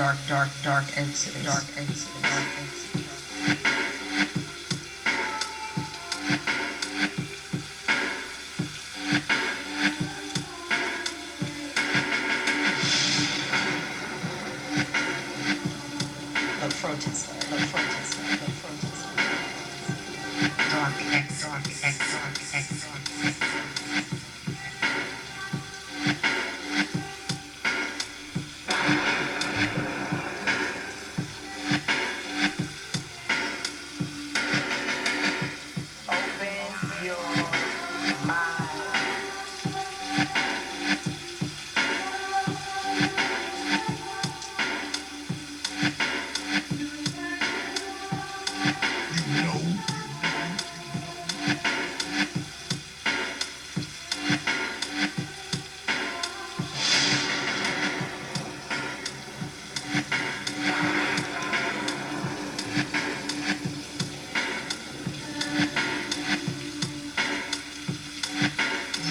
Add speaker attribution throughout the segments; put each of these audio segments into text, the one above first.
Speaker 1: dark Exodus, dark Exodus, dark Exodus. The frontiers, the frontiers, the frontiers. Dark Exodus, dark Exodus, dark Exodus. Open your mind.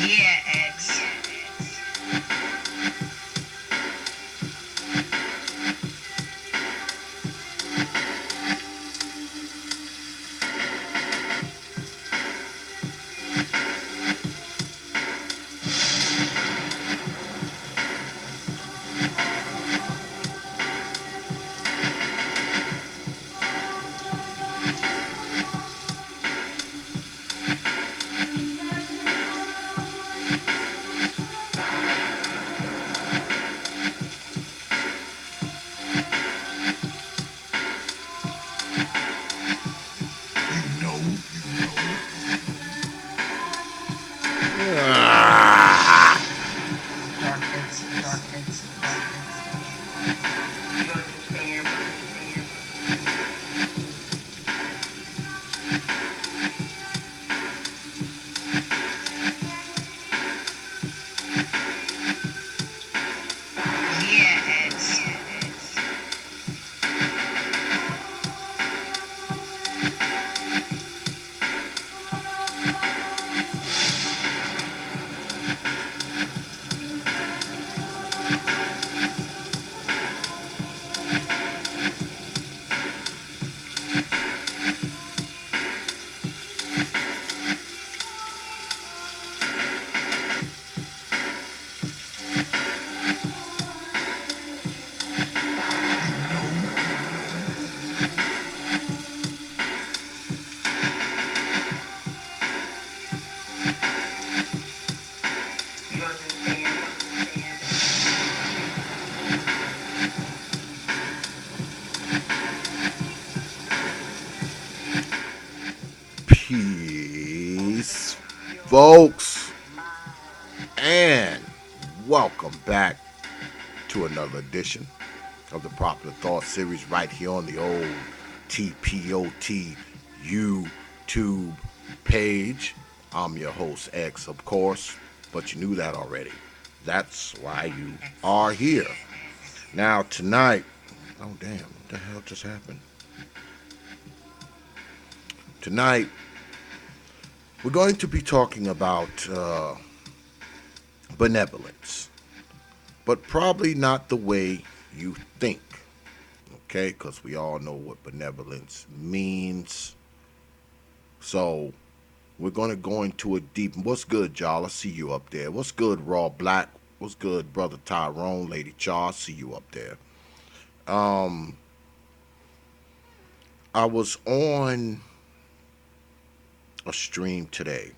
Speaker 1: Yeah, X. Dark Exodus, dark Exodus, dark Exodus. Yeah, X. You understand?
Speaker 2: Peace, folks, and welcome back to another edition of the Popular Thought Series right here on the old TPOT YouTube page. I'm your host, X, of course, but you knew that already. That's why you are here. Now, tonight, oh damn, what the hell just happened? Tonight, we're going to be talking about benevolence, but probably not the way you think, okay? Because we all know what benevolence means. So we're going to go into a deep. What's good, y'all? I see you up there. What's good, Raw Black? What's good, Brother Tyrone, Lady Charles? I see you up there. Um, I was on a stream today,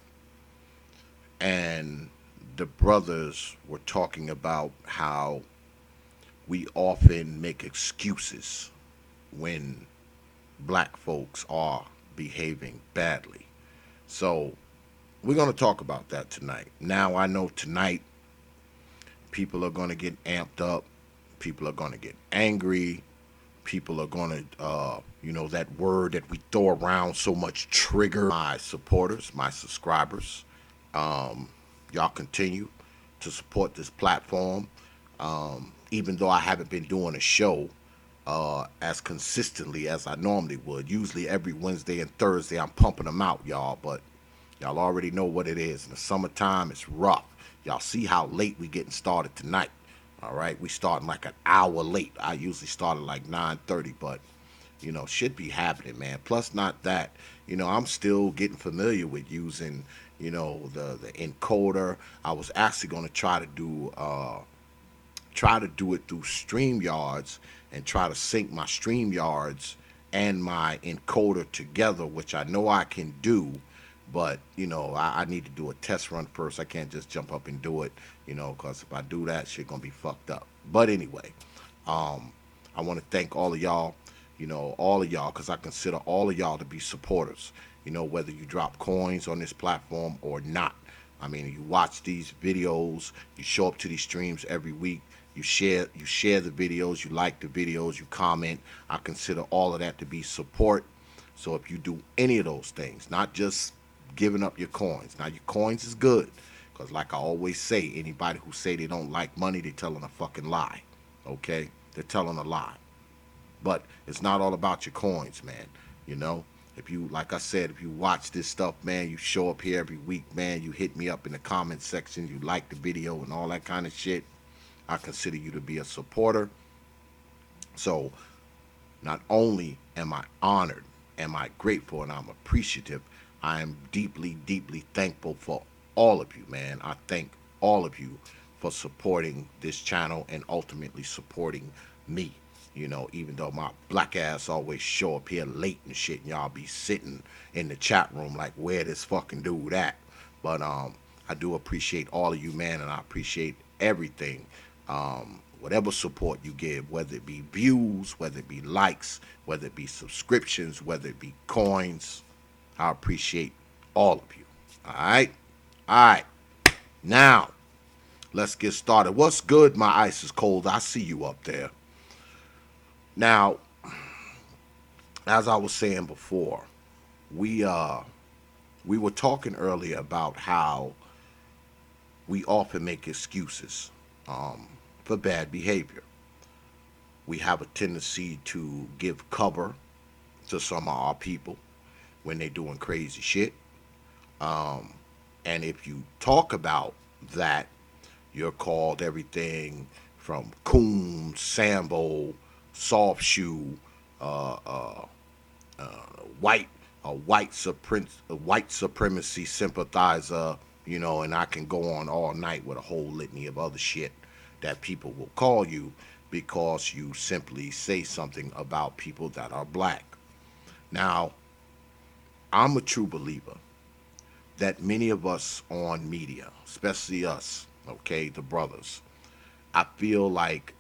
Speaker 2: and the brothers were talking about how we often make excuses when black folks are behaving badly. So we're going to talk about that tonight. Now, I know tonight people are going to get amped up, people are going to get angry, people are going to, that word that we throw around so much, trigger my supporters, my subscribers. Um, y'all continue to support this platform. Even though I haven't been doing a show as consistently as I normally would. Usually every Wednesday and Thursday I'm pumping them out, y'all. But y'all already know what it is. In the summertime, it's rough. Y'all see how late we getting started tonight. All right, we starting like an hour late. I usually start at like 9:30, but shit be happening, man. Plus, not that, I'm still getting familiar with using, the encoder. I was actually going to try to do it through StreamYards and try to sync my StreamYards and my encoder together, which I know I can do. But I need to do a test run first. I can't just jump up and do it, because if I do that, shit gonna be fucked up. But anyway, um, I want to thank all of y'all, all of y'all, because I consider all of y'all to be supporters. Whether you drop coins on this platform or not. I mean, you watch these videos, you show up to these streams every week, you share the videos, you like the videos, you comment. I consider all of that to be support. So if you do any of those things, not just giving up your coins. Now your coins is good, because like I always say, anybody who say they don't like money, they telling a fucking lie. Okay, they're telling a lie. But it's not all about your coins, man. You know, if you, like I said, if you watch this stuff, man, you show up here every week, man, you hit me up in the comment section, you like the video and all that kind of shit, I consider you to be a supporter. So not only am I honored, am I grateful, and I'm appreciative, I am deeply, deeply thankful for all of you, man. I thank all of you for supporting this channel and ultimately supporting me. Even though my black ass always show up here late and shit, and y'all be sitting in the chat room like, where this fucking dude at? But I do appreciate all of you, man, and I appreciate everything. Whatever support you give, whether it be views, whether it be likes, whether it be subscriptions, whether it be coins, I appreciate all of you. All right? All right. Now, let's get started. What's good? My ice is cold. I see you up there. Now, as I was saying before, we we were talking earlier about how we often make excuses for bad behavior. We have a tendency to give cover to some of our people when they're doing crazy shit. Um, and if you talk about that, you're called everything from coon, sambo, soft shoe, uh, uh, white, a white supremacy sympathizer, and I can go on all night with a whole litany of other shit that people will call you because you simply say something about people that are black. Now, I'm a true believer that many of us on media, especially us, okay, the brothers, I feel like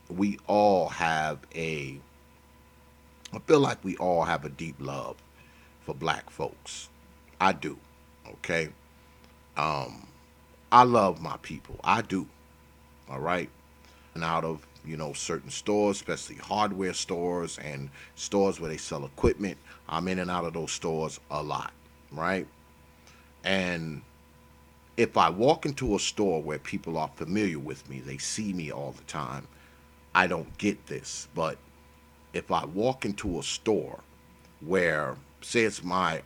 Speaker 2: we all have a I feel like we all have a deep love for black folks. I do. Okay? Um I love my people. I do. All right? Out of, certain stores, especially hardware stores and stores where they sell equipment. I'm in and out of those stores a lot, right? And if I walk into a store where people are familiar with me, they see me all the time, I don't get this. But if I walk into a store where, say it's my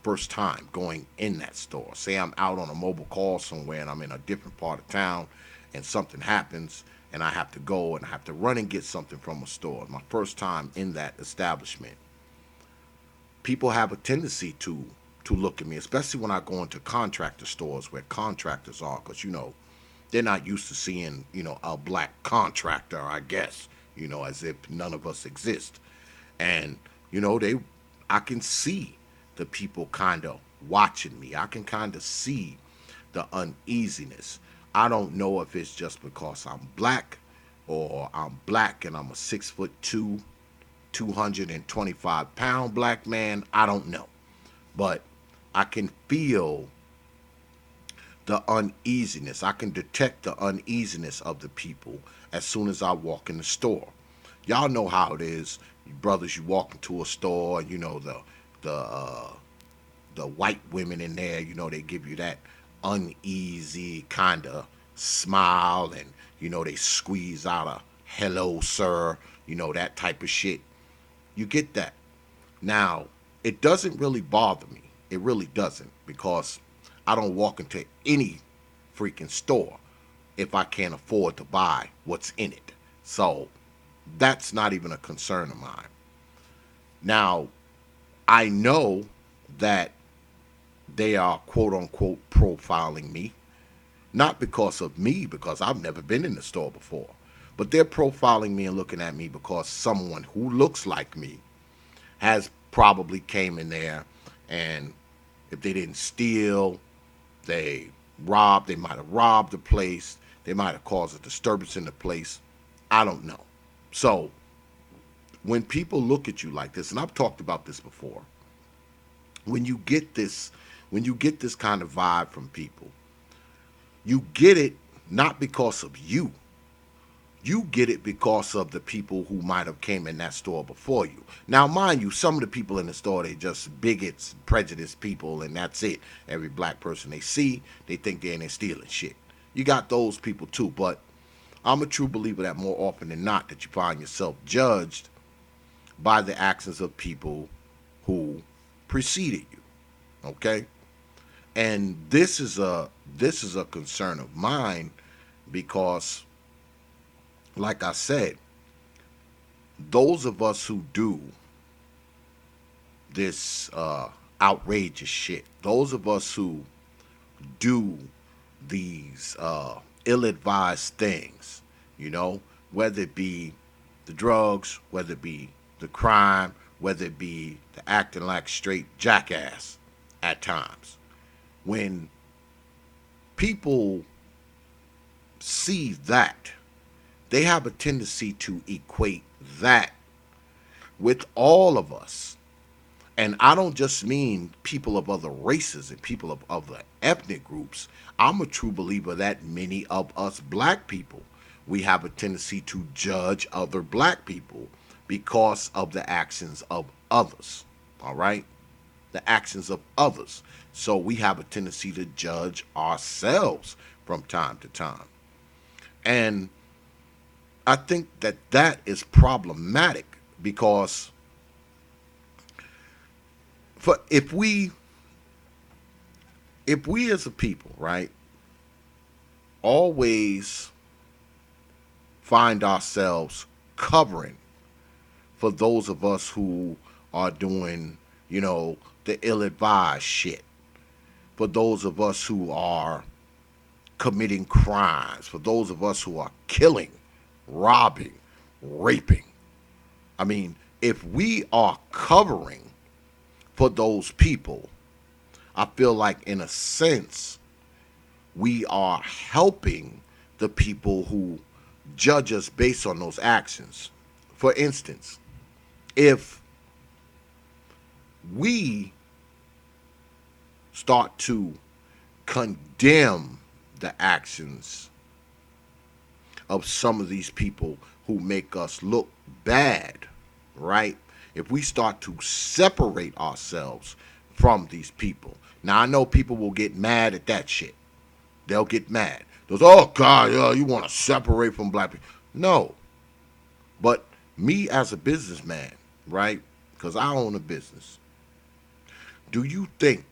Speaker 2: first time going in that store, say I'm out on a mobile call somewhere and I'm in a different part of town and something happens and I have to go and I have to run and get something from a store, my first time in that establishment, people have a tendency to look at me, especially when I go into contractor stores where contractors are, because they're not used to seeing a black contractor, I guess, as if none of us exist. And they I can see the people kind of watching me. I can kind of see the uneasiness. I don't know if it's just because I'm black or I'm black and I'm a 6'2", 225-pound black man. I don't know. But I can feel the uneasiness. I can detect the uneasiness of the people as soon as I walk in the store. Y'all know how it is, you brothers. You walk into a store, and the uh, the white women in there. They give you that uneasy kind of smile, and they squeeze out a "hello, sir," that type of shit. You get that. Now, it doesn't really bother me. It really doesn't, because I don't walk into any freaking store if I can't afford to buy what's in it. So that's not even a concern of mine. Now, I know that they are quote unquote profiling me, not because of me, because I've never been in the store before, but they're profiling me and looking at me because someone who looks like me has probably came in there, and if they didn't steal, they robbed, they might have robbed the place, they might have caused a disturbance in the place. I don't know. So when people look at you like this, and I've talked about this before, when you get this when you get this kind of vibe from people, you get it not because of you. You get it because of the people who might have came in that store before you. Now, mind you, some of the people in the store, they just bigots, prejudiced people, and that's it. Every black person they see, they think they're in there stealing shit. You got those people too, but I'm a true believer that more often than not that you find yourself judged by the actions of people who preceded you. Okay? And this is a concern of mine because, like I said, those of us who do this outrageous shit, those of us who do these ill-advised things, you know, whether it be the drugs, whether it be the crime, whether it be the acting like straight jackass at times. When people see that, they have a tendency to equate that with all of us. And I don't just mean people of other races and people of other ethnic groups. I'm a true believer that many of us black people, we have a tendency to judge other black people because of the actions of others. All right? The actions of others. So we have a tendency to judge ourselves from time to time. And I think that that is problematic because for if we as a people, right, always find ourselves covering for those of us who are doing, the ill-advised shit, for those of us who are committing crimes, for those of us who are killing, robbing, raping. I mean, if we are covering for those people, I feel like in a sense we are helping the people who judge us based on those actions. For instance, if we start to condemn the actions of some of these people who make us look bad, right? If we start to separate ourselves from these people. Now, I know people will get mad at that shit. They'll get mad. They'll say, oh, God, you want to separate from black people. No. But me as a businessman, right? Because I own a business. Do you think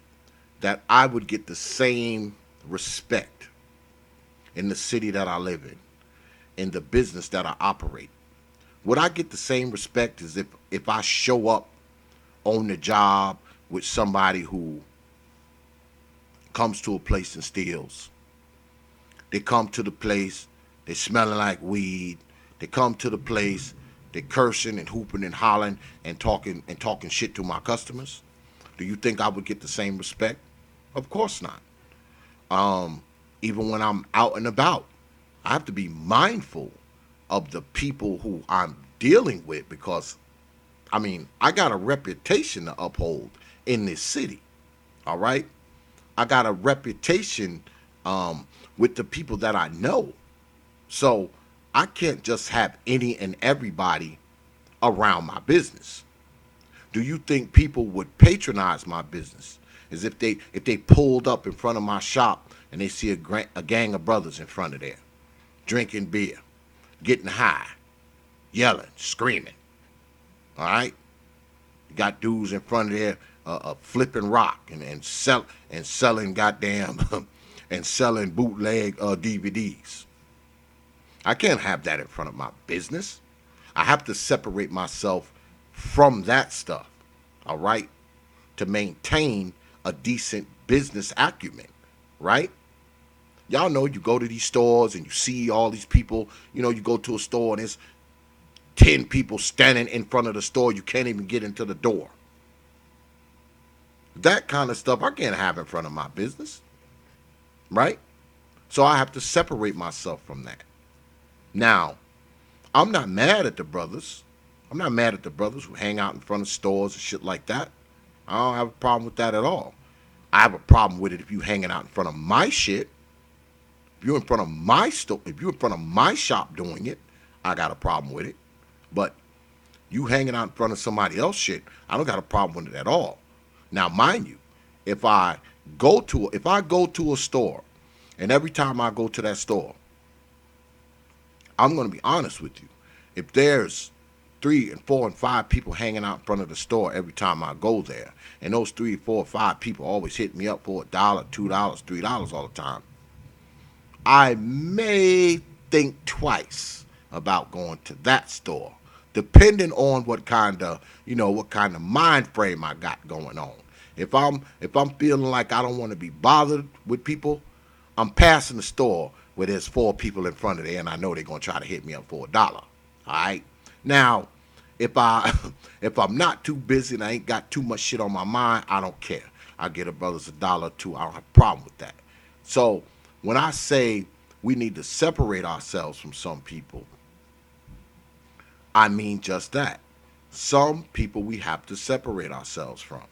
Speaker 2: that I would get the same respect in the city that I live in the business that I operate? Would I get the same respect as if I show up on the job with somebody who comes to a place and steals? They come to the place, they smelling like weed. They come to the place, they cursing and hooping and hollering and talking shit to my customers. Do you think I would get the same respect? Of course not. Even when I'm out and about, I have to be mindful of the people who I'm dealing with because, I mean, I got a reputation to uphold in this city. All right? I got a reputation with the people that I know. So I can't just have any and everybody around my business. Do you think people would patronize my business as if they pulled up in front of my shop and they see a gang of brothers in front of there, drinking beer, getting high, yelling, screaming? All right, you got dudes in front of there flipping rock and selling goddamn and selling bootleg DVDs. I can't have that in front of my business. I have to separate myself from that stuff, all right, to maintain a decent business acumen, right? Y'all know you go to these stores and you see all these people, you go to a store and there's 10 people standing in front of the store. You can't even get into the door. That kind of stuff I can't have in front of my business, right? So I have to separate myself from that. Now, I'm not mad at the brothers. I'm not mad at the brothers who hang out in front of stores and shit like that. I don't have a problem with that at all. I have a problem with it if you hanging out in front of my shit. If you're in front of my store, if you're in front of my shop doing it, I got a problem with it. But you hanging out in front of somebody else's shit, I don't got a problem with it at all. Now, mind you, if I go to a store, and every time I go to that store, I'm going to be honest with you. If there's 3 and 4 and 5 people hanging out in front of the store every time I go there, and those 3, 4, 5 people always hit me up for $1, $2, $3 all the time, I may think twice about going to that store, depending on what kind of mind frame I got going on. If I'm feeling like I don't want to be bothered with people, I'm passing the store where there's 4 people in front of there, and I know they're gonna try to hit me up for $1. All right. Now, if if I'm not too busy and I ain't got too much shit on my mind, I don't care. I get a brother's $1 or 2. I don't have a problem with that. So when I say we need to separate ourselves from some people, I mean just that. Some people we have to separate ourselves from.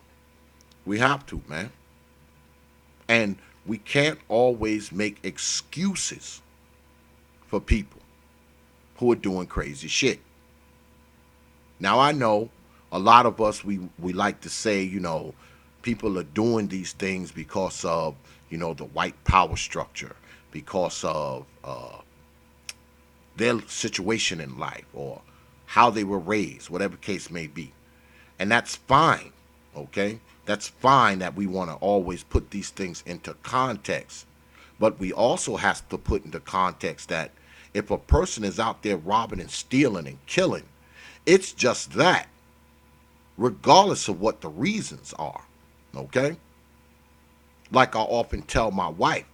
Speaker 2: We have to, man. And we can't always make excuses for people who are doing crazy shit. Now, I know a lot of us, we like to say, people are doing these things because of, the white power structure, because of their situation in life or how they were raised, whatever case may be. And that's fine, okay? That's fine that we want to always put these things into context. But we also have to put into context that if a person is out there robbing and stealing and killing, it's just that, regardless of what the reasons are, okay? Like I often tell my wife,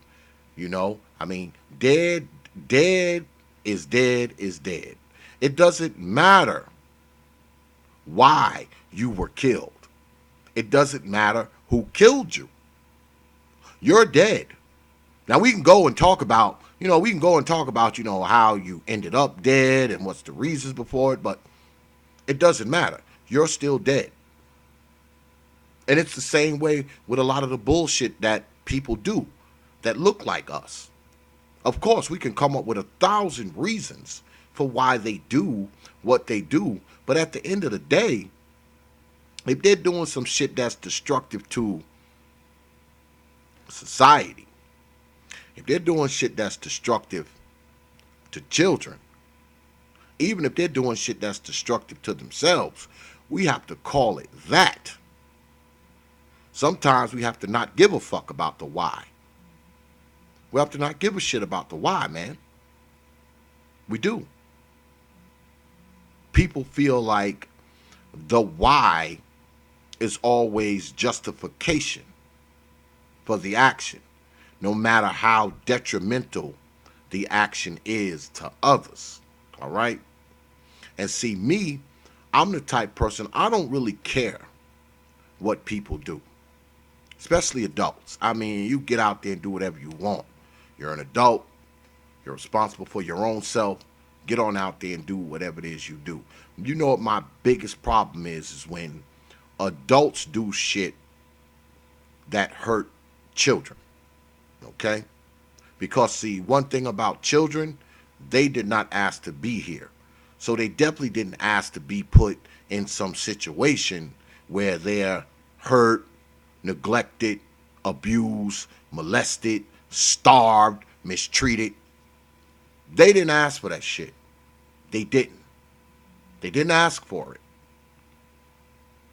Speaker 2: dead is dead is dead. It doesn't matter why you were killed. It doesn't matter who killed you. You're dead. Now we can go and talk about, how you ended up dead and what's the reasons before it, but it doesn't matter. You're still dead. And it's the same way with a lot of the bullshit that people do that look like us. Of course, we can come up with 1,000 reasons for why they do what they do, but at the end of the day, if they're doing some shit that's destructive to society, if they're doing shit that's destructive to children, even if they're doing shit that's destructive to themselves, we have to call it that. Sometimes we have to not give a fuck about the why. We have to not give a shit about the why, man. We do. People feel like the why is always justification for the action, no matter how detrimental the action is to others. All right? And see, me, I'm the type person, I don't really care what people do, especially adults. I mean, you get out there and do whatever you want. You're an adult. You're responsible for your own self. Get on out there and do whatever it is you do. You know what my biggest problem is when adults do shit that hurt children. Okay? Because, see, one thing about children, they did not ask to be here. So they definitely didn't ask to be put in some situation where they're hurt, neglected, abused, molested, starved, mistreated. They didn't ask for that shit. They didn't. They didn't ask for it.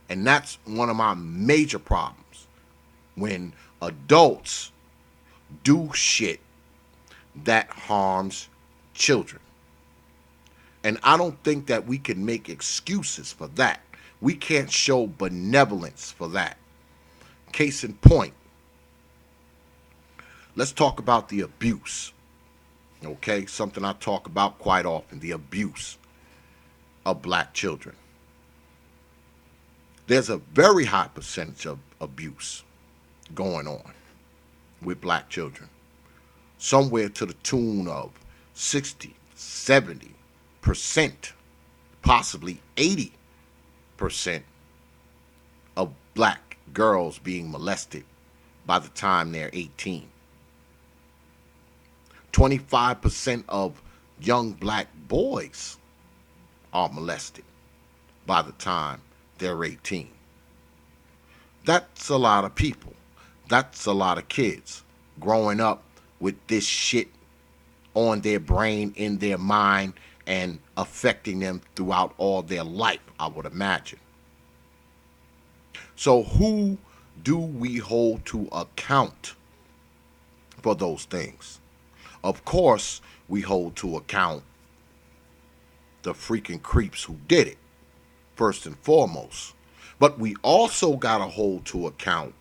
Speaker 2: And that's one of my major problems. When adults do shit that harms children. And I don't think that we can make excuses for that. We can't show benevolence for that. Case in point, let's talk about the abuse. Okay, something I talk about quite often, the abuse of black children. There's a very high percentage of abuse going on with black children, somewhere to the tune of 60, 70%, possibly 80% of black girls being molested by the time they're 18. 25% of young black boys are molested by the time they're 18. That's a lot of people. That's a lot of kids growing up with this shit on their brain, in their mind, and affecting them throughout all their life, I would imagine. So who do we hold to account for those things? Of course, we hold to account the freaking creeps who did it, first and foremost. But we also got to hold to account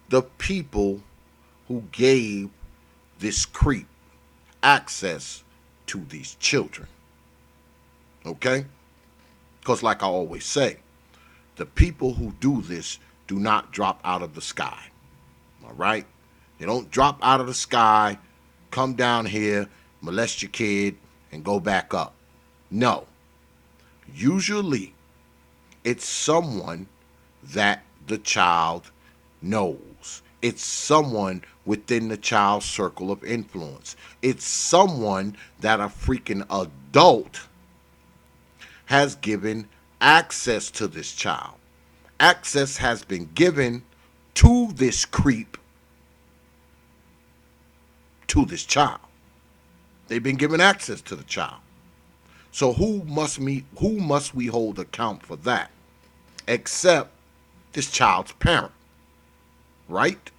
Speaker 2: the people who gave this creep access to these children. Okay? Because like I always say, the people who do this do not drop out of the sky. All right? They don't drop out of the sky, come down here, molest your kid, and go back up. No. Usually, it's someone that the child knows. It's someone within the child's circle of influence. It's someone that a freaking adult has given access to this child. Access has been given to this creep, to this child. They've been given access to the child. So who must we hold account for that? Except this child's parent, right?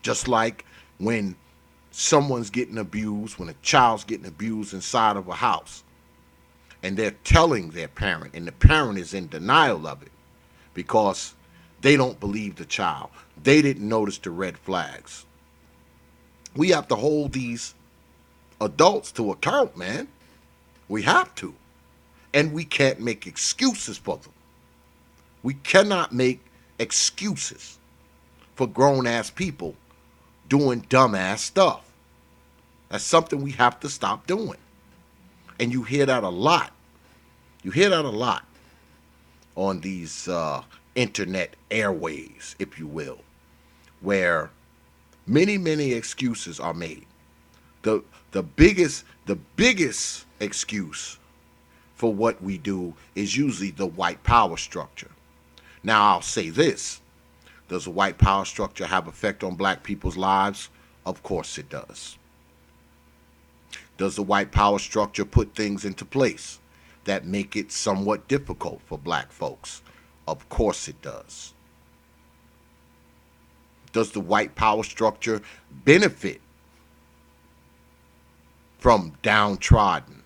Speaker 2: Just like when someone's getting abused, when a child's getting abused inside of a house, and they're telling their parent, and the parent is in denial of it because they don't believe the child. They didn't notice the red flags. We have to hold these adults to account, man. We have to. And we can't make excuses for them. We cannot make excuses for grown-ass people doing dumbass stuff. That's something we have to stop doing. And you hear that a lot. You hear that a lot on these internet airways, if you will, where many, many excuses are made. The biggest excuse for what we do is usually the white power structure. Now, I'll say this. Does the white power structure have effect on black people's lives? Of course it does. Does the white power structure put things into place that make it somewhat difficult for black folks? Of course it does. Does the white power structure benefit from downtrodden,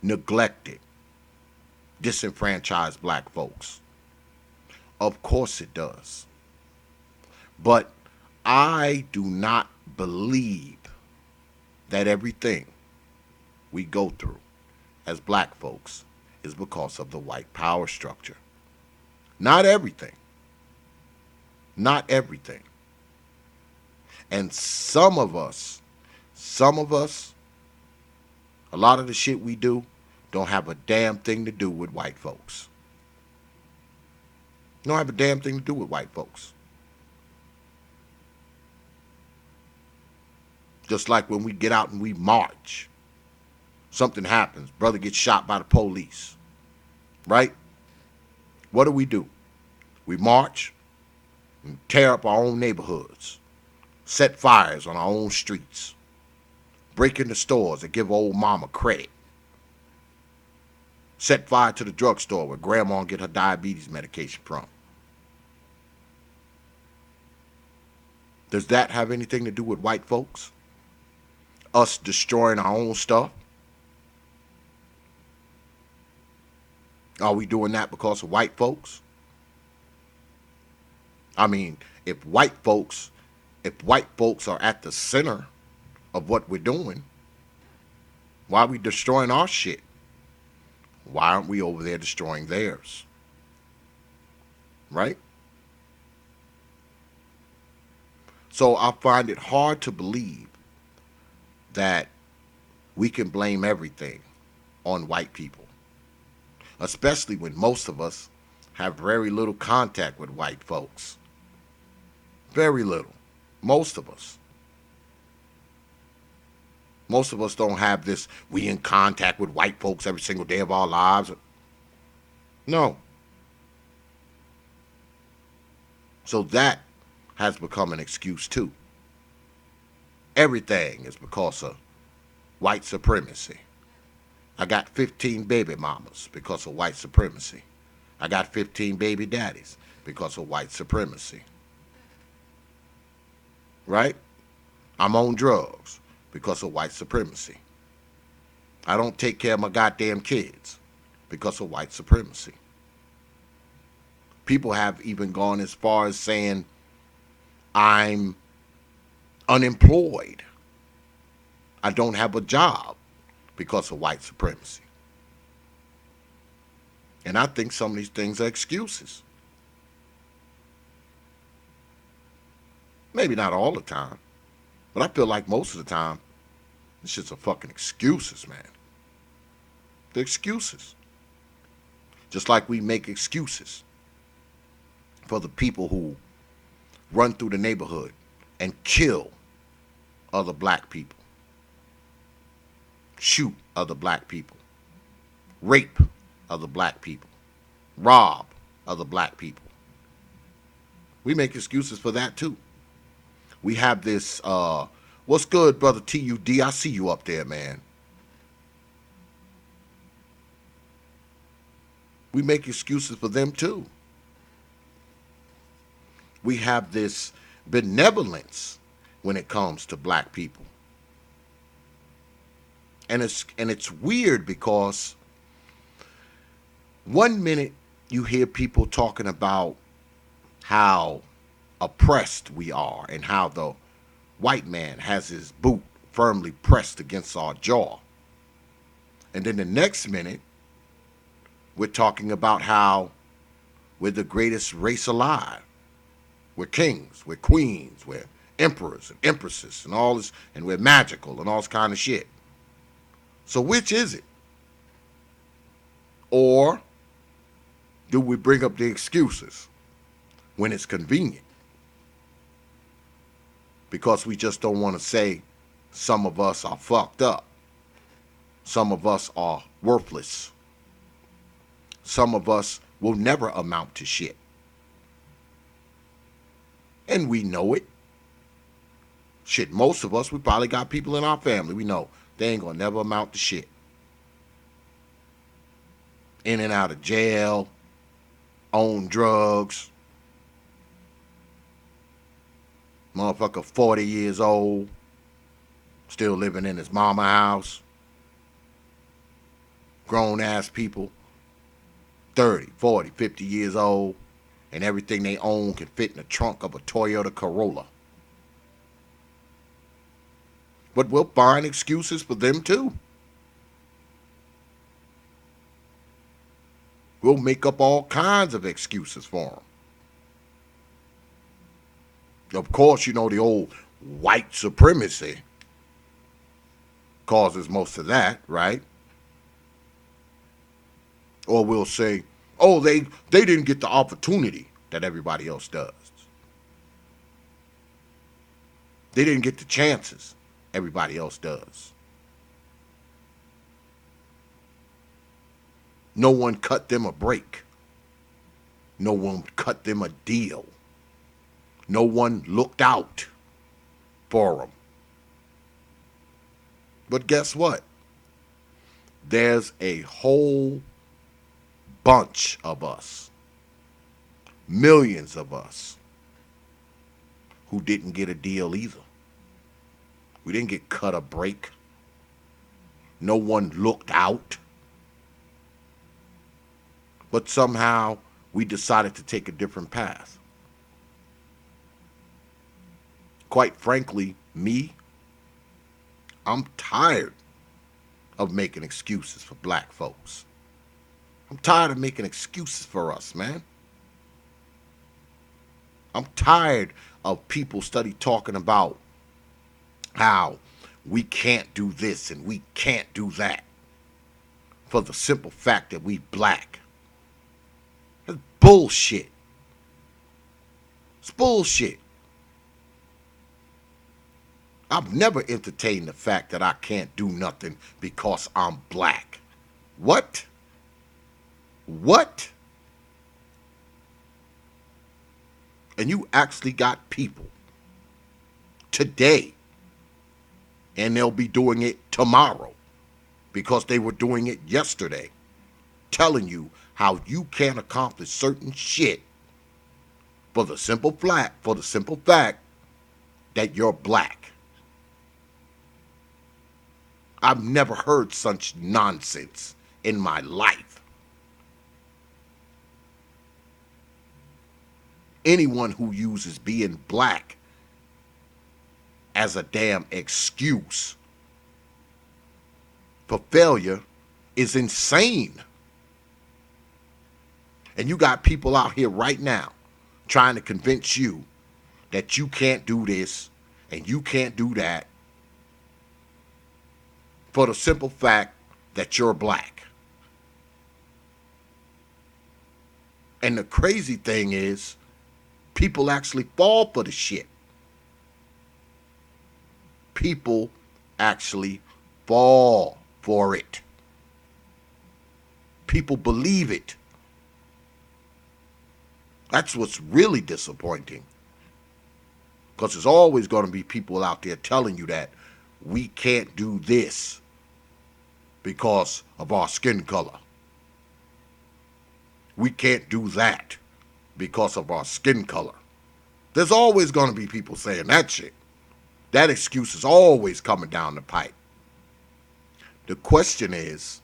Speaker 2: neglected, disenfranchised black folks? Of course it does. But I do not believe that everything we go through as black folks is because of the white power structure. Not everything. Not everything. And some of us, a lot of the shit we do don't have a damn thing to do with white folks. Don't have a damn thing to do with white folks. Just like when we get out and we march, something happens, brother gets shot by the police, right? What do? We march and tear up our own neighborhoods, set fires on our own streets, break into stores and give old mama credit, set fire to the drugstore where grandma get her diabetes medication from. Does that have anything to do with white folks? us destroying our own stuff? Are we doing that because of white folks? I mean, if white folks are at the center of what we're doing, why are we destroying our shit? Why aren't we over there destroying theirs? Right? So I find it hard to believe that we can blame everything on white people, especially when most of us have very little contact with white folks. Very little. Most of us. Most of us don't have this, we in contact with white folks every single day of our lives. No. So that has become an excuse too. Everything is because of white supremacy. I got 15 baby mamas because of white supremacy. I got 15 baby daddies because of white supremacy. Right? I'm on drugs because of white supremacy. I don't take care of my goddamn kids because of white supremacy. People have even gone as far as saying I'm unemployed. I don't have a job because of white supremacy. And I think some of these things are excuses. Maybe not all the time, but I feel like most of the time, this shit's a fucking excuses, man. The excuses. Just like we make excuses for the people who run through the neighborhood and kill other black people, shoot other black people, rape other black people, rob other black people. We make excuses for that too. We have this, what's good, brother TUD? I see you up there, man. We make excuses for them too. We have this benevolence when it comes to black people. And it's weird because one minute you hear people talking about how oppressed we are and how the white man has his boot firmly pressed against our jaw. And then the next minute, we're talking about how we're the greatest race alive. We're kings, we're queens, we're emperors and empresses and all this, and we're magical and all this kind of shit. So which is it? Or do we bring up the excuses when it's convenient? Because we just don't want to say some of us are fucked up. Some of us are worthless. Some of us will never amount to shit. And we know it. Shit, most of us, we probably got people in our family. We know they ain't gonna never amount to shit. In and out of jail, on drugs. Motherfucker 40 years old, still living in his mama house. Grown ass people, 30, 40, 50 years old, and everything they own can fit in the trunk of a Toyota Corolla. But we'll find excuses for them too. We'll make up all kinds of excuses for them. Of course, you know, the old white supremacy causes most of that, right? Or we'll say, oh, they didn't get the opportunity that everybody else does. They didn't get the chances everybody else does. No one cut them a break. No one cut them a deal. No one looked out for them. But guess what? There's a whole bunch of us, millions of us, who didn't get a deal either. We didn't get cut a break. No one looked out. But somehow we decided to take a different path. Quite frankly, I'm tired of making excuses for black folks. I'm tired of making excuses for us, man. I'm tired of people study talking about how we can't do this and we can't do that for the simple fact that we black. That's bullshit. It's bullshit. I've never entertained the fact that I can't do nothing because I'm black. What? What? And you actually got people today, and they'll be doing it tomorrow because they were doing it yesterday, telling you how you can't accomplish certain shit for the simple fact that you're black. I've never heard such nonsense in my life. Anyone who uses being black as a damn excuse for failure is insane. And you got people out here right now trying to convince you that you can't do this and you can't do that for the simple fact that you're black. And the crazy thing is, people actually fall for the shit. People actually fall for it. People believe it. That's what's really disappointing. Because there's always going to be people out there telling you that we can't do this because of our skin color. We can't do that because of our skin color. There's always going to be people saying that shit. That excuse is always coming down the pipe. The question is,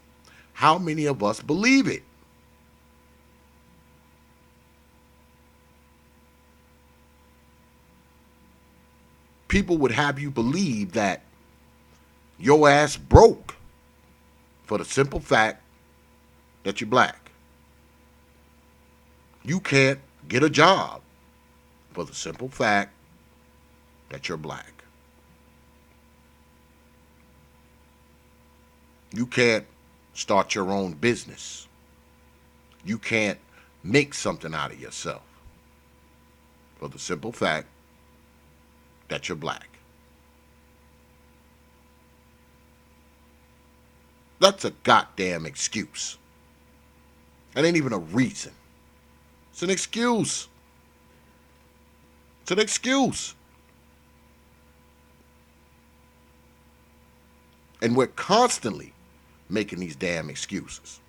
Speaker 2: how many of us believe it? People would have you believe that your ass broke for the simple fact that you're black. You can't get a job for the simple fact that you're black. You can't start your own business. You can't make something out of yourself for the simple fact that you're black. That's a goddamn excuse. That ain't even a reason. It's an excuse. It's an excuse. And we're constantly making these damn excuses.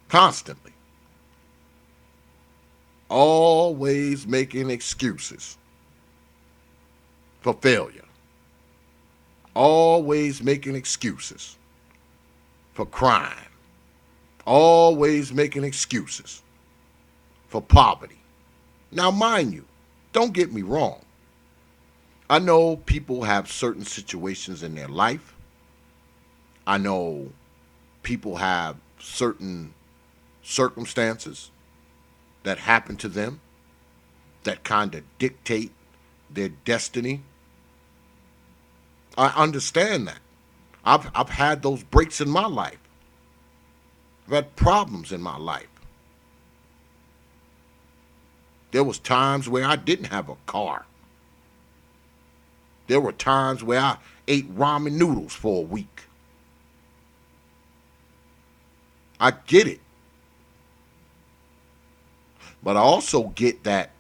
Speaker 2: Constantly. Always making excuses for failure. Always making excuses for crime. Always making excuses for poverty. Now, mind you, don't get me wrong. I know people have certain situations in their life. I know people have certain circumstances that happen to them that kind of dictate their destiny. I understand that. I've had those breaks in my life. I've had problems in my life. There was times where I didn't have a car. There were times where I ate ramen noodles for a week. I get it. But I also get that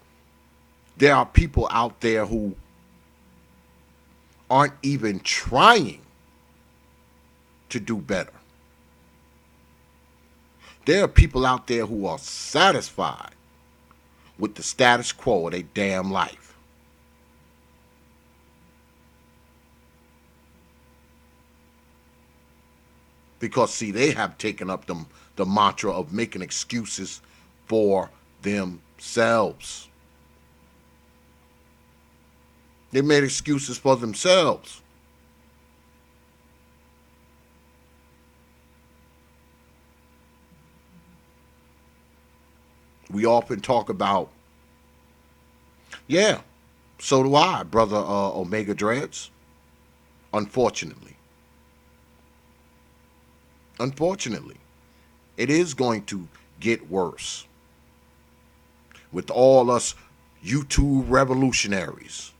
Speaker 2: there are people out there who aren't even trying to do better. There are people out there who are satisfied with the status quo of their damn life. Because see, they have taken up the mantra of making excuses for themselves. They made excuses for themselves. We often talk about, yeah, so do I, brother Omega Dreads. Unfortunately, unfortunately, it is going to get worse with all us YouTube revolutionaries,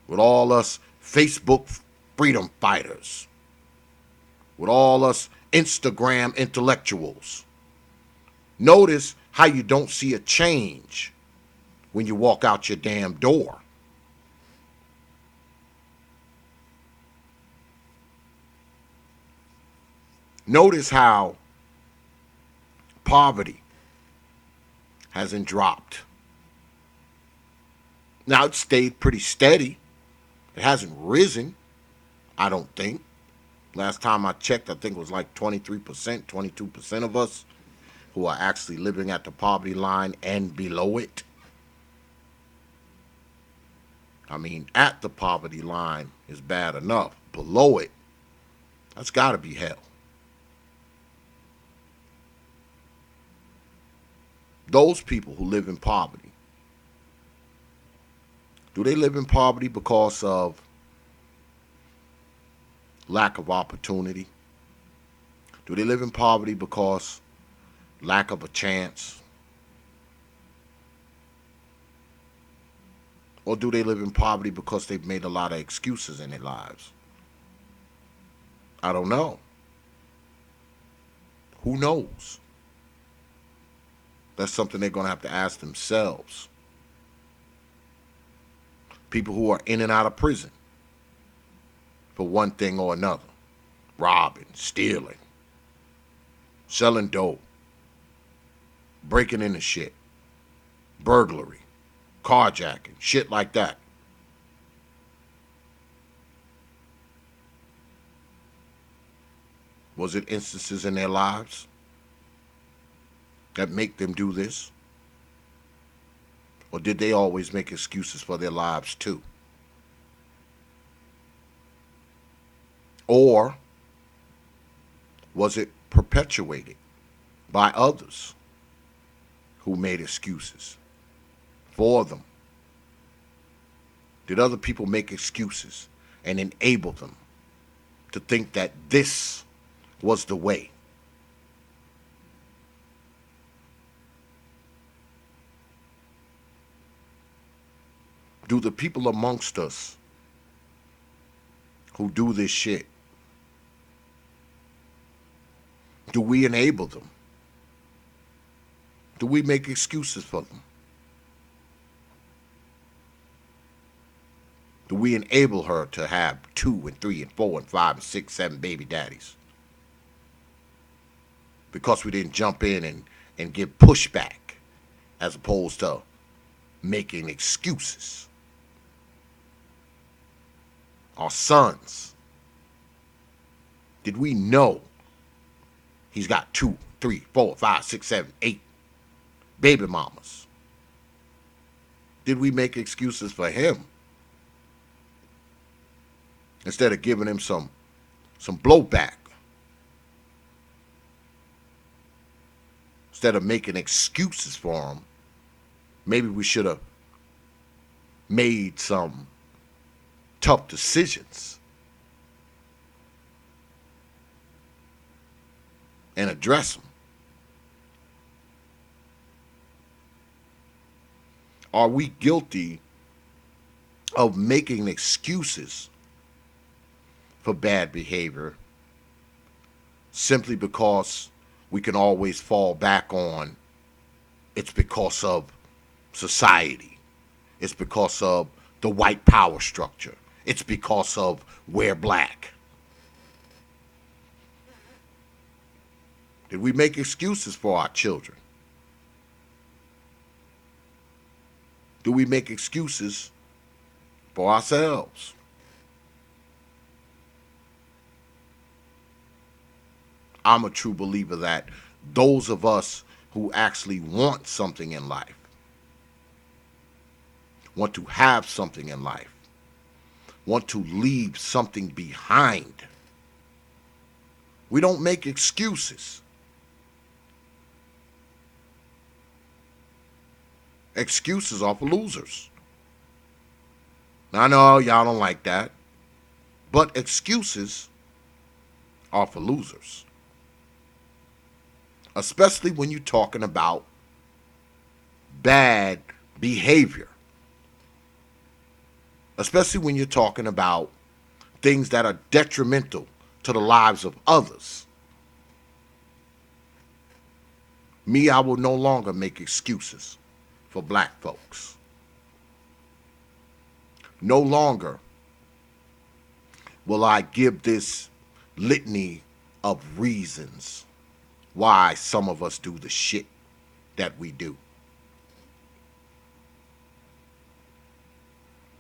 Speaker 2: with all us Facebook freedom fighters, with all us Instagram intellectuals. Notice how you don't see a change when you walk out your damn door. Notice how poverty hasn't dropped. Now, it stayed pretty steady. It hasn't risen, I don't think. Last time I checked, I think it was like 23%, 22% of us who are actually living at the poverty line and below it. I mean, at the poverty line is bad enough. Below it, that's got to be hell. Those people who live in poverty, do they live in poverty because of lack of opportunity? Do they live in poverty because lack of a chance? Or do they live in poverty because they've made a lot of excuses in their lives? I don't know. Who knows? That's something they're going to have to ask themselves. People who are in and out of prison for one thing or another. Robbing, stealing, selling dope, breaking into shit, burglary, carjacking, shit like that. Was it instances in their lives that make them do this? Or did they always make excuses for their lives too? Or was it perpetuated by others who made excuses for them? Did other people make excuses and enable them to think that this was the way? Do the people amongst us who do this shit, do we enable them? Do we make excuses for them? Do we enable her to have 2 and 3 and 4 and 5 and 6, 7 baby daddies? Because we didn't jump in and give pushback as opposed to making excuses. Our sons, did we know he's got 2, 3, 4, 5, 6, 7, 8 baby mamas? Did we make excuses for him instead of giving him some blowback? Instead of making excuses for him, maybe we should have made some tough decisions and address them. Are we guilty of making excuses for bad behavior simply because we can always fall back on it's because of society, it's because of the white power structure, it's because of we're black? Did we make excuses for our children? Do we make excuses for ourselves? I'm a true believer that those of us who actually want something in life, want to have something in life, want to leave something behind, we don't make excuses. Excuses are for losers. Now, I know y'all don't like that, but excuses are for losers. Especially when you're talking about bad behavior. Especially when you're talking about things that are detrimental to the lives of others. Me, I will no longer make excuses for black folks. No longer will I give this litany of reasons why some of us do the shit that we do.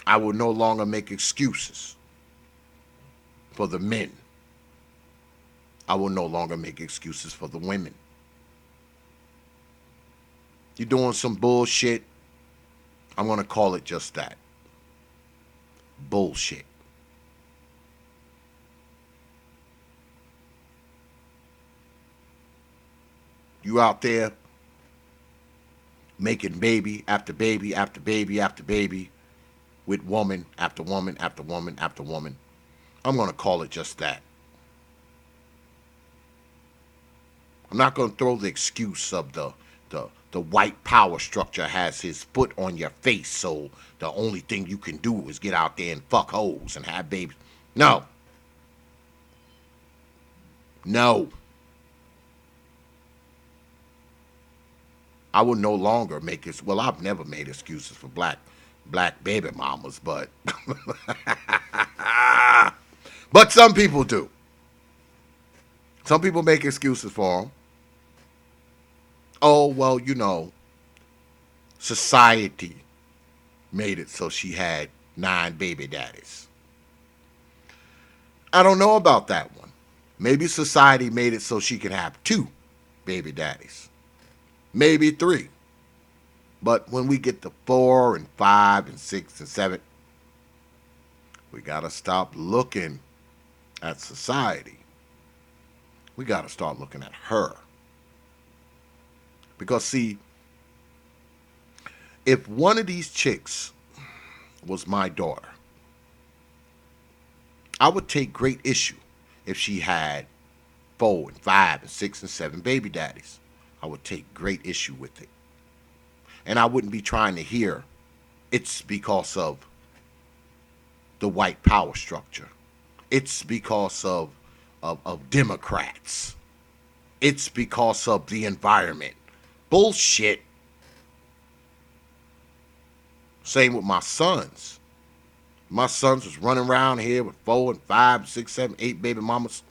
Speaker 2: I will no longer make excuses for the men. I will no longer make excuses for the women. You're doing some bullshit. I'm going to call it just that. Bullshit. You out there making baby after baby after baby after baby with woman after woman after woman after woman. I'm going to call it just that. I'm not going to throw the excuse of the white power structure has his foot on your face, so the only thing you can do is get out there and fuck hoes and have babies. No. No. I will no longer make it. Well, I've never made excuses for black baby mamas, but but some people do. Some people make excuses for them. Oh, well, society made it so she had 9 baby daddies. I don't know about that one. Maybe society made it so she could have 2 baby daddies. Maybe 3. But when we get to 4 and 5 and 6 and 7, we got to stop looking at society. We got to start looking at her. Because, see, if one of these chicks was my daughter, I would take great issue if she had 4 and 5 and 6 and 7 baby daddies. I would take great issue with it. And I wouldn't be trying to hear it's because of the white power structure. It's because of Democrats. It's because of the environment. Bullshit. Same with my sons. My sons was running around here with 4 and 5, 6, 7, 8 baby mamas.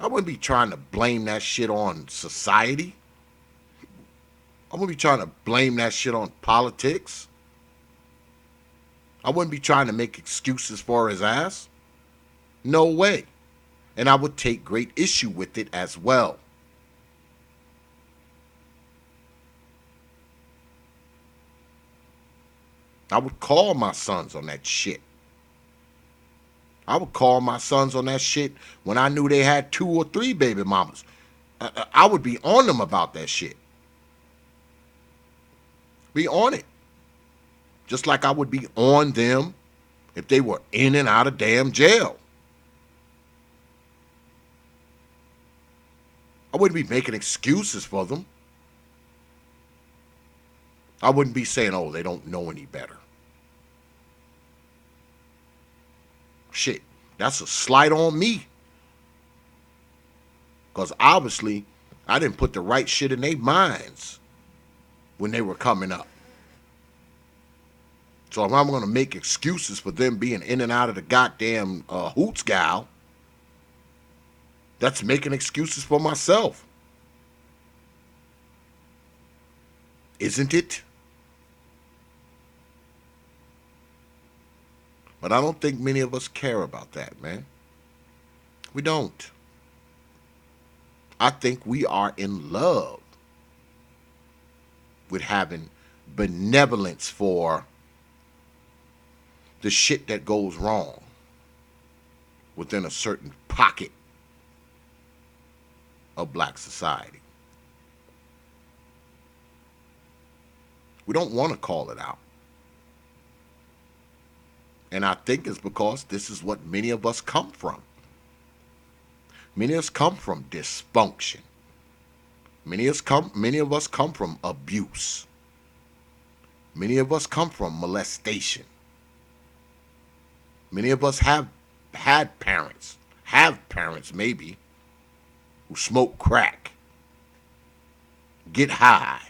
Speaker 2: I wouldn't be trying to blame that shit on society. I wouldn't be trying to blame that shit on politics. I wouldn't be trying to make excuses for his ass. No way. And I would take great issue with it as well. I would call my sons on that shit. I would call my sons on that shit when I knew they had 2 or 3 baby mamas. I would be on them about that shit. Be on it. Just like I would be on them if they were in and out of damn jail. I wouldn't be making excuses for them. I wouldn't be saying, oh, they don't know any better. Shit, that's a slight on me. Because obviously, I didn't put the right shit in their minds when they were coming up. So if I'm going to make excuses for them being in and out of the goddamn hoots gal, that's making excuses for myself. Isn't it? But I don't think many of us care about that, man. We don't. I think we are in love with having benevolence for the shit that goes wrong within a certain pocket of black society. We don't want to call it out. And I think it's because this is what many of us come from. Many of us come from dysfunction. Many of us come from abuse. Many of us come from molestation. Many of us have parents maybe, who smoke crack, get high.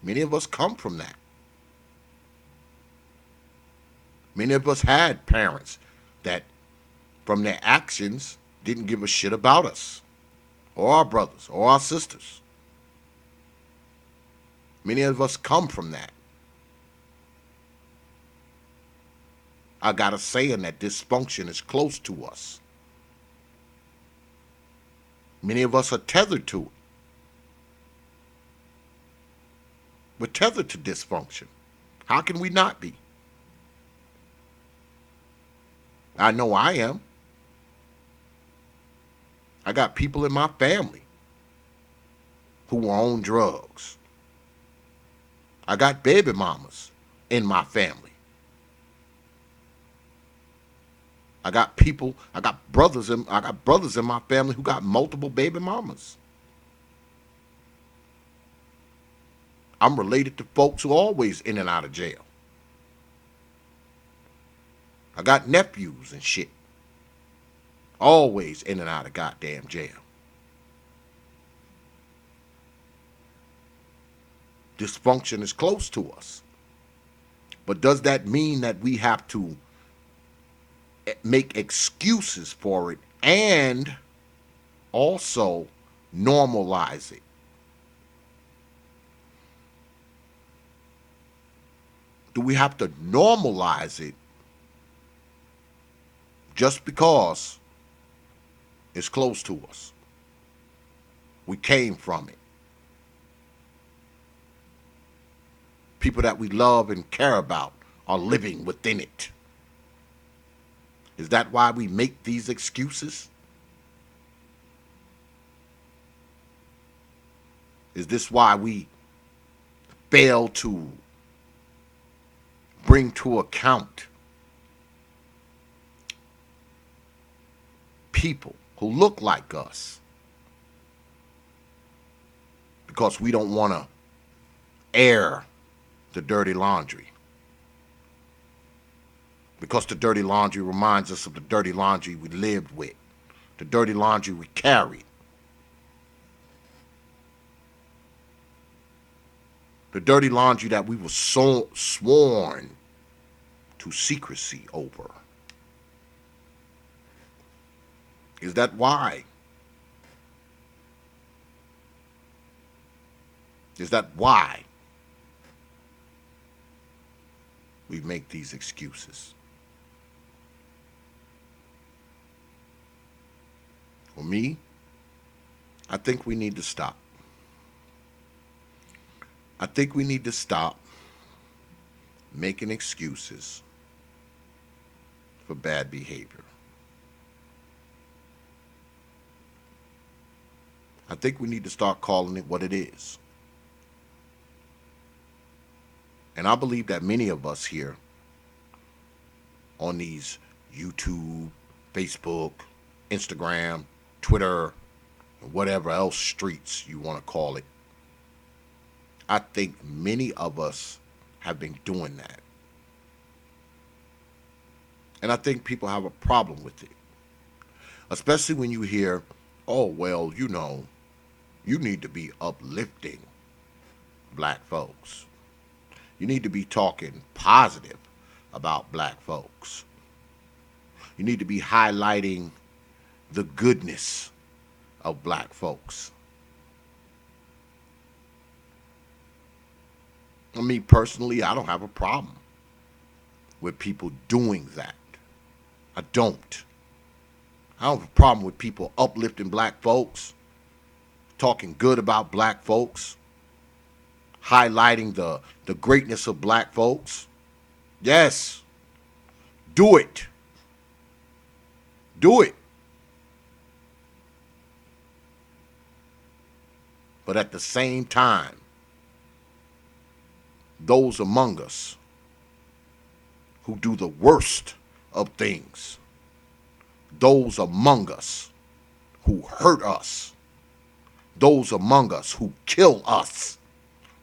Speaker 2: Many of us come from that. Many of us had parents that, from their actions, didn't give a shit about us, or our brothers, or our sisters. Many of us come from that. I got a saying that dysfunction is close to us. Many of us are tethered to it. We're tethered to dysfunction. How can we not be? I know I am. I got people in my family who were on drugs. I got baby mamas in my family. I got brothers in my family who got multiple baby mamas. I'm related to folks who are always in and out of jail. I got nephews and shit, always in and out of goddamn jail. Dysfunction is close to us. But does that mean that we have to make excuses for it and also normalize it? Do we have to normalize it just because it's close to us? We came from it. People that we love and care about are living within it. Is that why we make these excuses? Is this why we fail to bring to account people who look like us because we don't want to air the dirty laundry? Because the dirty laundry reminds us of the dirty laundry we lived with, the dirty laundry we carried, the dirty laundry that we were sworn to secrecy over. Is that why? Is that why we make these excuses? For me, I think we need to stop. I think we need to stop making excuses for bad behavior. I think we need to start calling it what it is. And I believe that many of us here on these YouTube, Facebook, Instagram, Twitter, and whatever else streets you want to call it, I think many of us have been doing that. And I think people have a problem with it. Especially when you hear, oh, well, you need to be uplifting black folks. You need to be talking positive about black folks. You need to be highlighting the goodness of black folks. I mean, personally, I don't have a problem with people doing that. I don't. I don't have a problem with people uplifting black folks, talking good about black folks, highlighting the greatness of black folks. Yes, do it. Do it. But at the same time, those among us who do the worst of things, those among us who hurt us, those among us who kill us,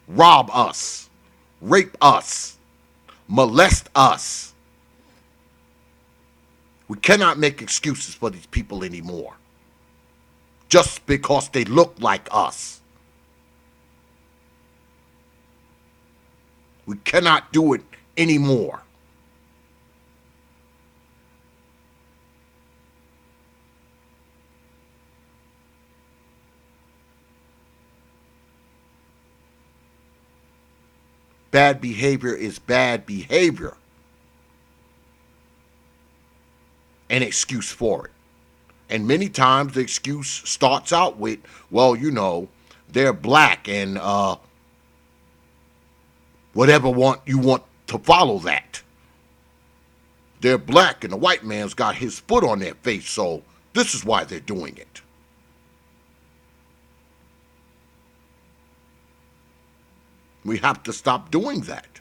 Speaker 2: rob us, rape us, molest us. We cannot make excuses for these people anymore just because they look like us. We cannot do it anymore. Bad behavior is bad behavior. An excuse for it. And many times the excuse starts out with, well, you know, they're black and whatever you want to follow that. They're black and the white man's got his foot on their face, so this is why they're doing it. We have to stop doing that.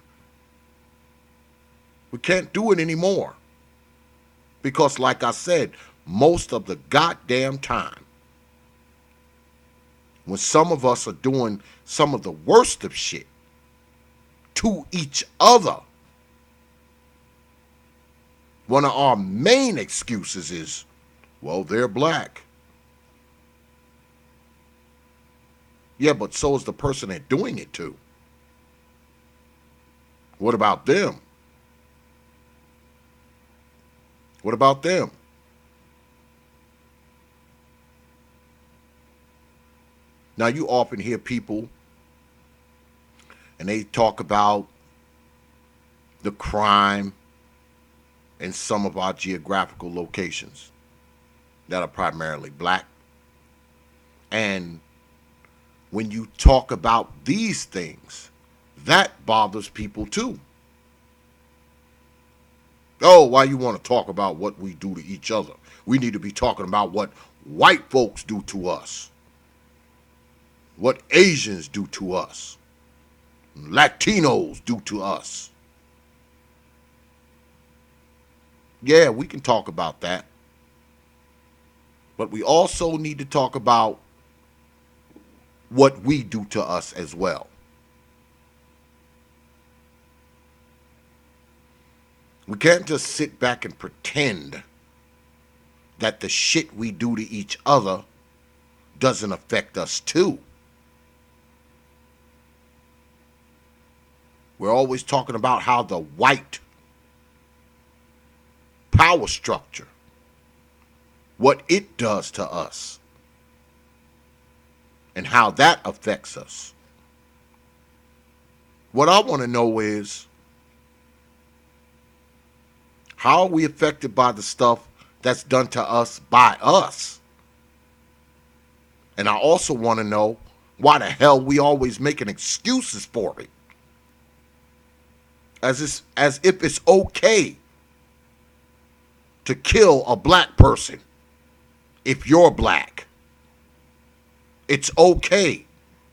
Speaker 2: We can't do it anymore. Because like I said, most of the goddamn time, when some of us are doing some of the worst of shit to each other, one of our main excuses is, well, they're black. Yeah, but so is the person they're doing it to. What about them? What about them? Now, you often hear people and they talk about the crime in some of our geographical locations that are primarily black. And when you talk about these things, that bothers people too. Oh, why you want to talk about what we do to each other? We need to be talking about what white folks do to us, what Asians do to us, Latinos do to us. Yeah, we can talk about that. But we also need to talk about what we do to us as well. We can't just sit back and pretend that the shit we do to each other doesn't affect us too. We're always talking about how the white power structure, what it does to us, and how that affects us. What I want to know is, how are we affected by the stuff that's done to us by us? And I also want to know why the hell we always making excuses for it. As if it's okay to kill a black person if you're black. It's okay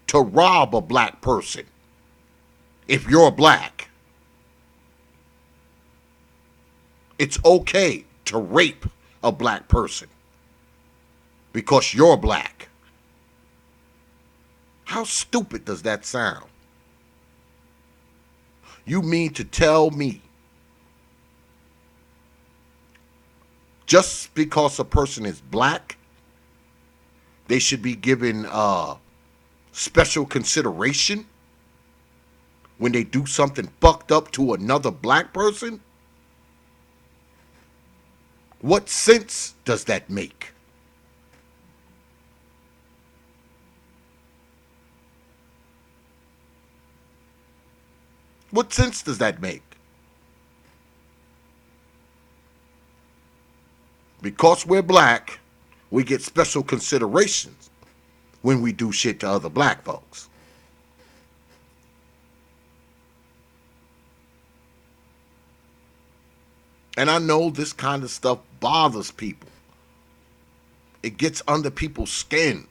Speaker 2: to rob a black person if you're black. It's okay to rape a black person because you're black. How stupid does that sound? You mean to tell me just because a person is black, they should be given special consideration when they do something fucked up to another black person? What sense does that make? What sense does that make? because we're black, we get special considerations when we do shit to other black folks. And I know this kind of stuff bothers people. It gets under people's skin.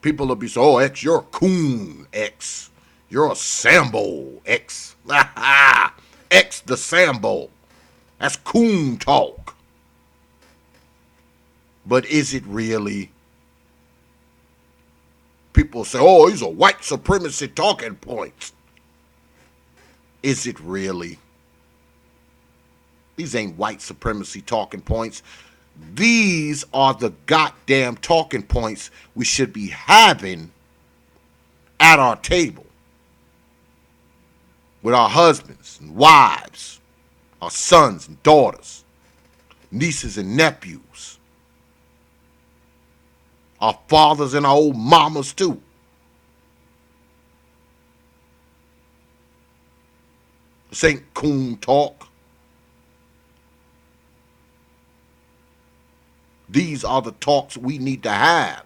Speaker 2: People will be so, oh, X, you're a coon, X. You're a Sambo, X. X the Sambo. That's coon talk. But is it really? People say, oh, these are white supremacy talking points. Is it really? These ain't white supremacy talking points. These are the goddamn talking points we should be having at our table with our husbands and wives, our sons and daughters, nieces and nephews, our fathers and our old mamas too. This ain't coon talk. These are the talks we need to have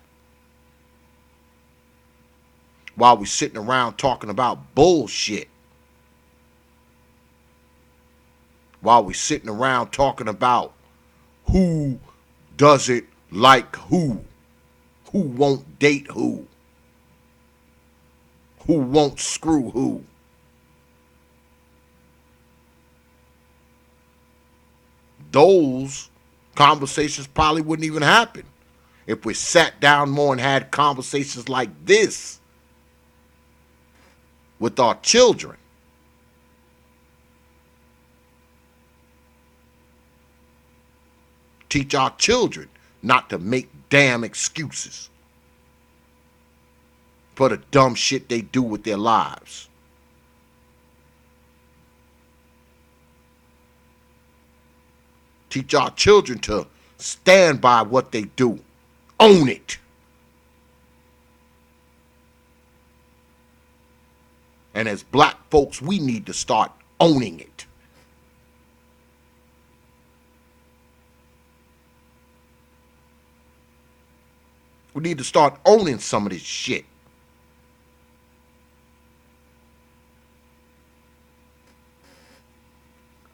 Speaker 2: while we're sitting around talking about bullshit. While we're sitting around talking about who doesn't like who won't date who won't screw who. Those conversations probably wouldn't even happen if we sat down more and had conversations like this with our children. Teach our children not to make damn excuses for the dumb shit they do with their lives. Teach our children to stand by what they do. Own it. And as black folks, we need to start owning it. We need to start owning some of this shit.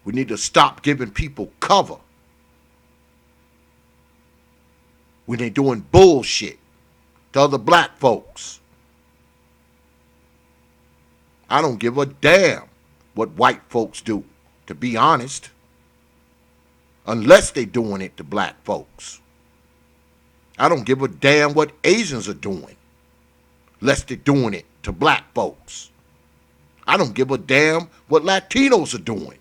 Speaker 2: We need to stop giving people cover when they're doing bullshit to other black folks. I don't give a damn what white folks do, to be honest, unless they're doing it to black folks. I don't give a damn what Asians are doing, unless they're doing it to black folks. I don't give a damn what Latinos are doing,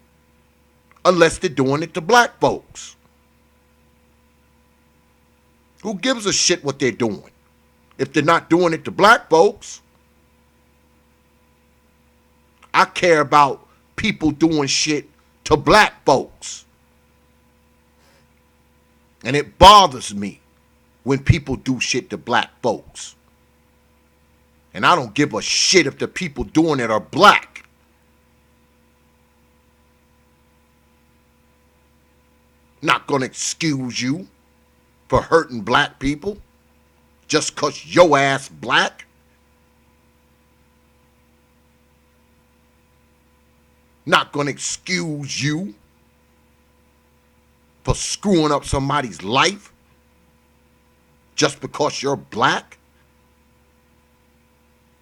Speaker 2: unless they're doing it to black folks. Who gives a shit what they're doing if they're not doing it to black folks? I care about people doing shit to black folks. And it bothers me when people do shit to black folks. And I don't give a shit if the people doing it are black. Not gonna excuse you for hurting black people just 'cause your ass black. Not gonna excuse you for screwing up somebody's life just because you're black.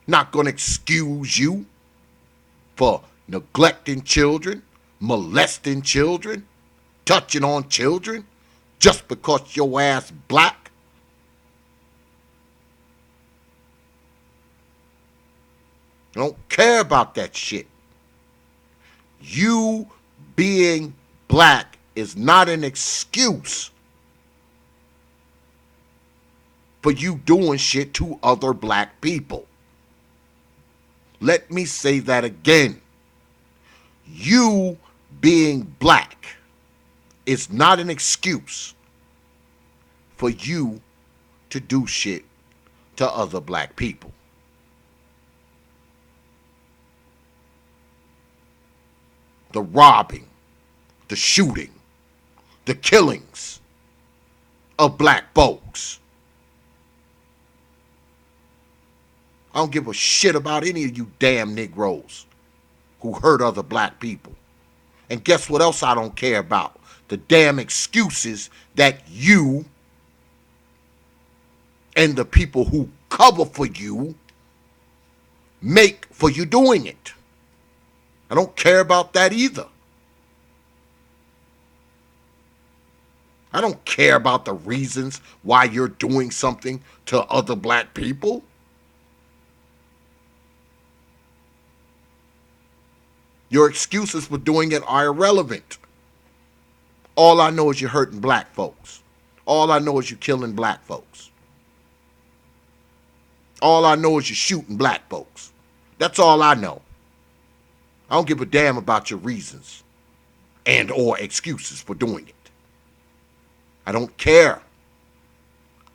Speaker 2: Not gonna excuse you for neglecting children, molesting children, touching on children just because your ass black. I don't care about that shit. You being black is not an excuse for you doing shit to other black people. Let me say that again. You being black is not an excuse for you to do shit to other black people. The robbing, the shooting, the killings, of black folks. I don't give a shit about any of you damn Negroes who hurt other black people. And guess what else I don't care about? The damn excuses that you and the people who cover for you make for you doing it. I don't care about that either. I don't care about the reasons why you're doing something to other black people. Your excuses for doing it are irrelevant. All I know is you're hurting black folks. All I know is you're killing black folks. All I know is you're shooting black folks. That's all I know. I don't give a damn about your reasons and or excuses for doing it. I don't care.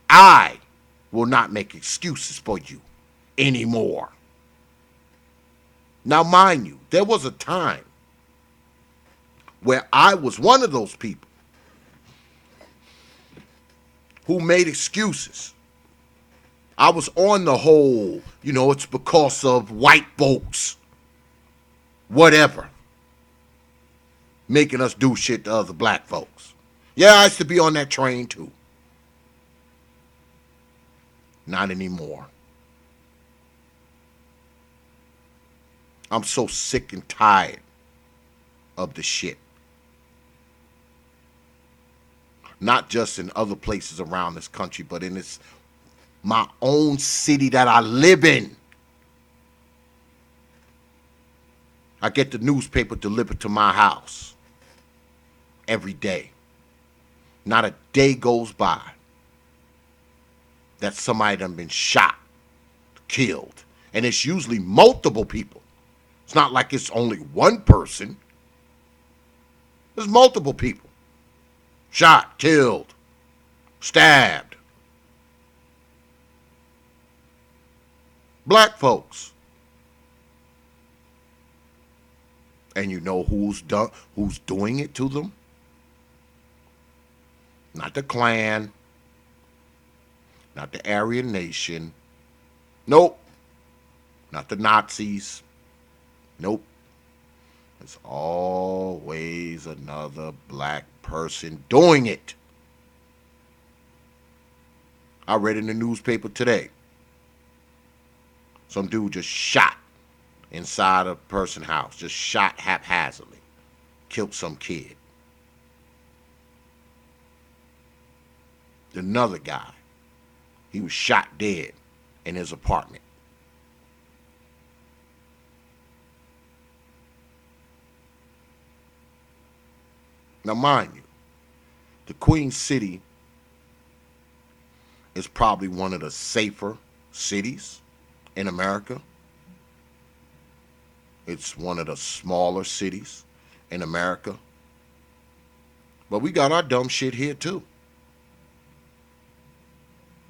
Speaker 2: I will not make excuses for you anymore. Now, mind you, there was a time where I was one of those people who made excuses. I was on the whole, it's because of white folks, whatever, making us do shit to other black folks. Yeah, I used to be on that train too. Not anymore. I'm so sick and tired of the shit. Not just in other places around this country, but in my own city that I live in. I get the newspaper delivered to my house every day. Not a day goes by that somebody done been shot, killed. And it's usually multiple people. It's not like it's only one person. There's multiple people. Shot, killed, stabbed. Black folks. And you know who's doing it to them? Not the Klan. Not the Aryan Nation. Nope. Not the Nazis. Nope. There's always another black person doing it. I read in the newspaper today. Some dude just shot inside a person's house. Just shot haphazardly. Killed some kid. Another guy. He was shot dead in his apartment. Now, mind you, the Queen City is probably one of the safer cities in America. It's one of the smaller cities in America. But we got our dumb shit here too.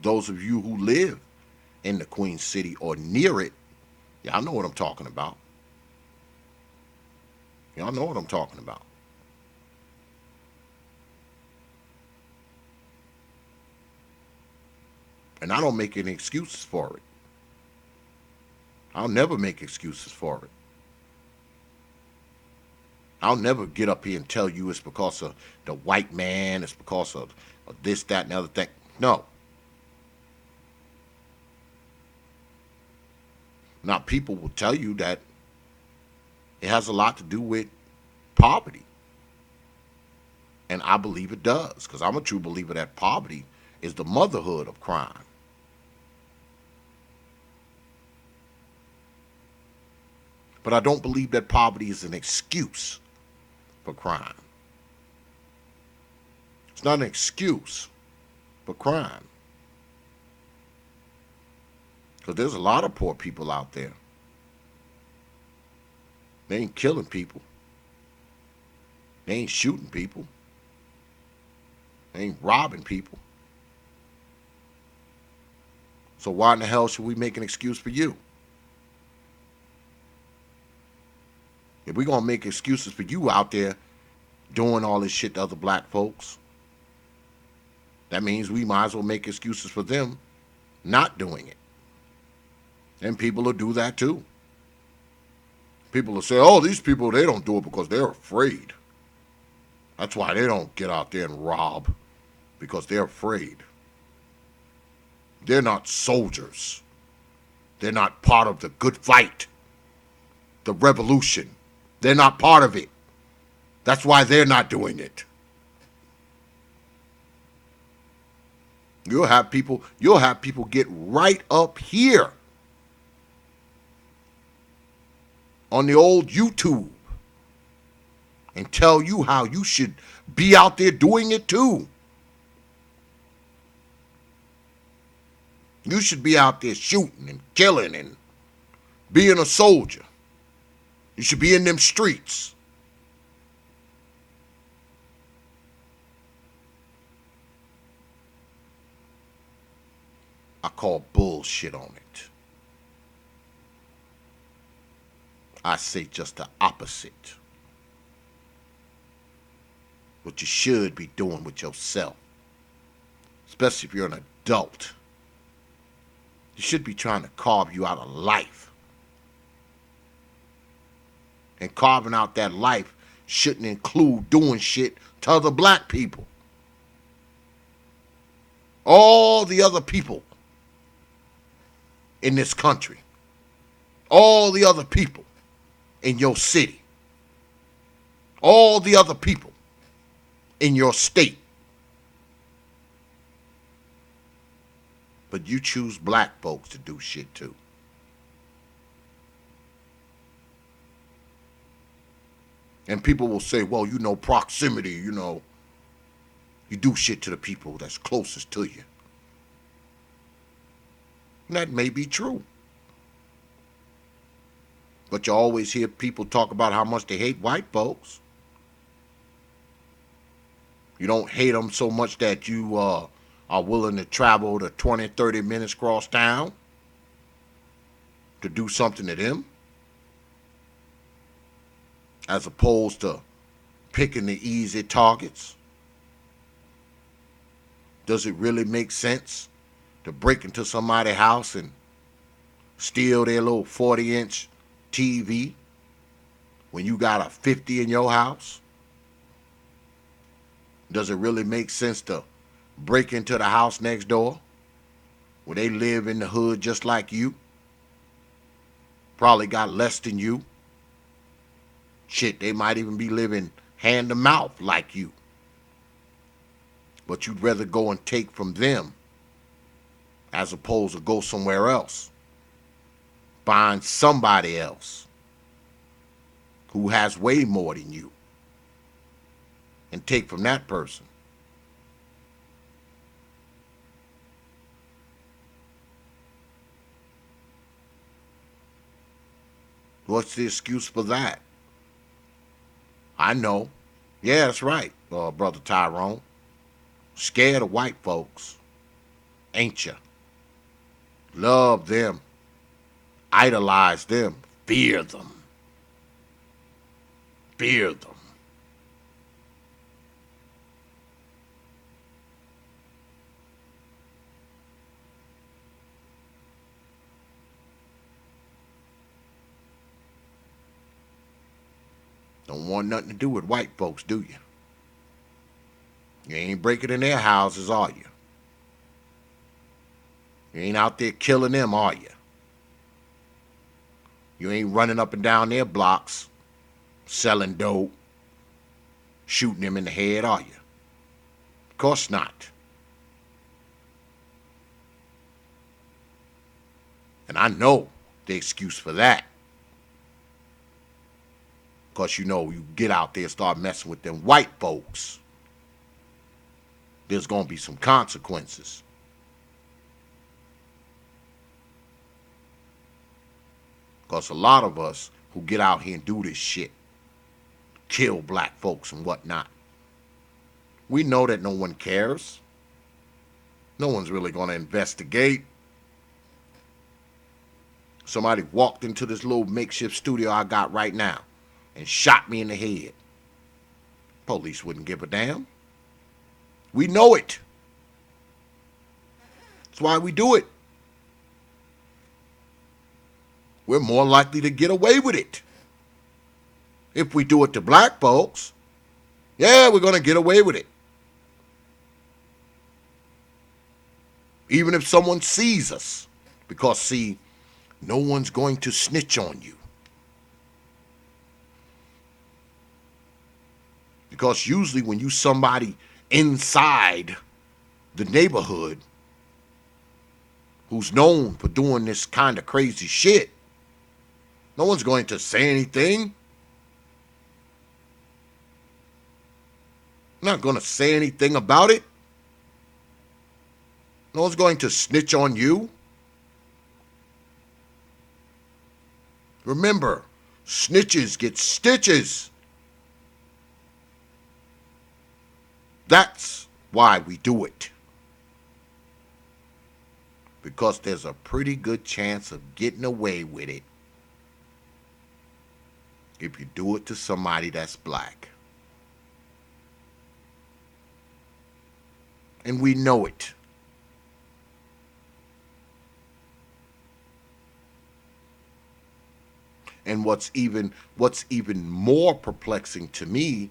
Speaker 2: Those of you who live in the Queen City or near it, y'all know what I'm talking about. Y'all know what I'm talking about. And I don't make any excuses for it. I'll never make excuses for it. I'll never get up here and tell you it's because of the white man, it's because of this, that, and the other thing. No. Now, people will tell you that it has a lot to do with poverty. And I believe it does, because I'm a true believer that poverty is the motherhood of crime. But I don't believe that poverty is an excuse for crime. It's not an excuse for crime. Because there's a lot of poor people out there. They ain't killing people. They ain't shooting people. They ain't robbing people. So why in the hell should we make an excuse for you? If we're going to make excuses for you out there doing all this shit to other black folks, That means we might as well make excuses for them not doing it. And people will do that too. People will say, oh, these people, they don't do it because they're afraid. That's why they don't get out there and rob, because they're afraid. They're not soldiers. They're not part of the good fight, the revolution. They're not part of it. That's why they're not doing it. You'll have people get right up here on the old YouTube and tell you how you should be out there doing it too. You should be out there shooting and killing and being a soldier. You should be in them streets. I call bullshit on it. I say just the opposite. What you should be doing with yourself, especially if you're an adult. You should be trying to carve you out of life. And carving out that life shouldn't include doing shit to other black people. All the other people in this country. All the other people in your city. All the other people in your state. But you choose black folks to do shit too. And people will say, well, you know, proximity, you know, you do shit to the people that's closest to you. And that may be true. But you always hear people talk about how much they hate white folks. You don't hate them so much that you are willing to travel the 20, 30 minutes across town to do something to them, as opposed to picking the easy targets. Does it really make sense to break into somebody's house and steal their little 40-inch TV when you got a 50 in your house? Does it really make sense to break into the house next door where they live in the hood just like you? Probably got less than you. Shit, they might even be living hand to mouth like you. But you'd rather go and take from them as opposed to go somewhere else. Find somebody else who has way more than you and take from that person. What's the excuse for that? I know. Yeah, that's right, Brother Tyrone. Scared of white folks, ain't ya? Love them. Idolize them. Fear them. Fear them. Don't want nothing to do with white folks, do you? You ain't breaking in their houses, are you? You ain't out there killing them, are you? You ain't running up and down their blocks, selling dope, shooting them in the head, are you? Of course not. And I know the excuse for that. Because you know, you get out there and start messing with them white folks, there's going to be some consequences. Because a lot of us who get out here and do this shit, kill black folks and whatnot, we know that no one cares. No one's really going to investigate. Somebody walked into this little makeshift studio I got right now and shot me in the head. Police wouldn't give a damn. We know it. That's why we do it. We're more likely to get away with it. If we do it to black folks, yeah, we're going to get away with it. Even if someone sees us. Because, see, no one's going to snitch on you. Because usually when you somebody inside the neighborhood who's known for doing this kind of crazy shit, no one's going to say anything. Not going to say anything about it. No one's going to snitch on you. Remember, snitches get stitches. That's why we do it. Because there's a pretty good chance of getting away with it if you do it to somebody that's black. And we know it. And what's even more perplexing to me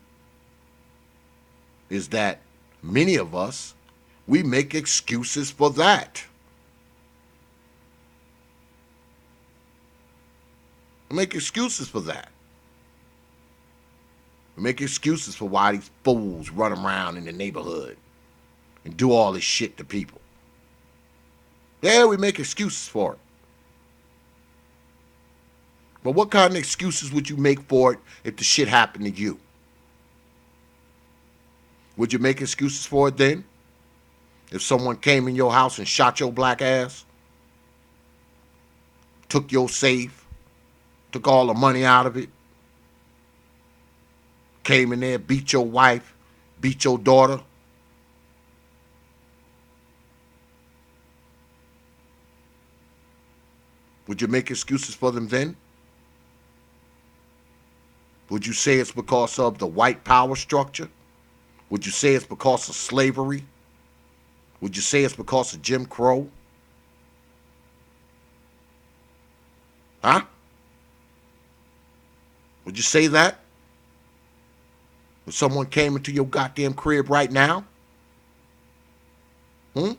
Speaker 2: is that many of us, we make excuses for that. We make excuses for that. We make excuses for why these fools run around in the neighborhood and do all this shit to people. Yeah, we make excuses for it. But what kind of excuses would you make for it if the shit happened to you? Would you make excuses for it then? If someone came in your house and shot your black ass, took your safe, took all the money out of it, came in there, beat your wife, beat your daughter, would you make excuses for them then? Would you say it's because of the white power structure? Would you say it's because of slavery? Would you say it's because of Jim Crow? Huh? Would you say that? If someone came into your goddamn crib right now? And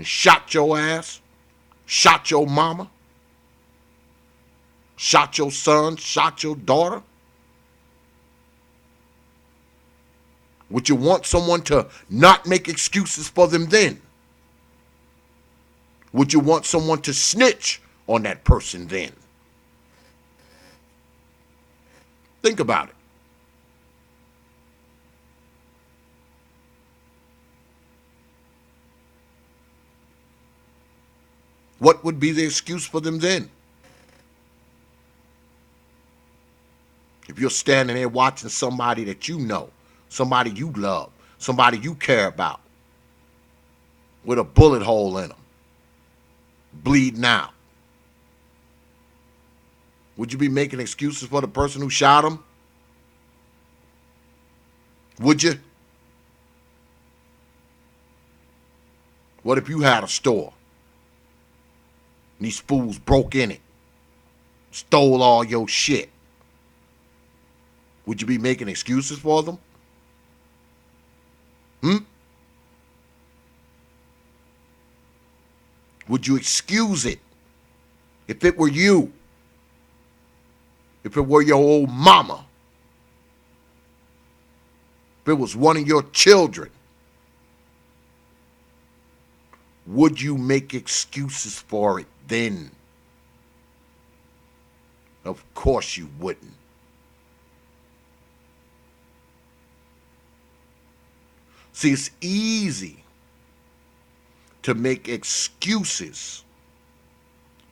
Speaker 2: shot your ass? Shot your mama? Shot your son? Shot your daughter? Would you want someone to not make excuses for them then? Would you want someone to snitch on that person then? Think about it. What would be the excuse for them then? If you're standing there watching somebody that you know, somebody you love, somebody you care about, with a bullet hole in them, bleeding out, would you be making excuses for the person who shot him? Would you? What if you had a store and these fools broke in it, stole all your shit? Would you be making excuses for them? Would you excuse it if it were you? If it were your old mama? If it was one of your children? Would you make excuses for it then? Of course you wouldn't. See, it's easy to make excuses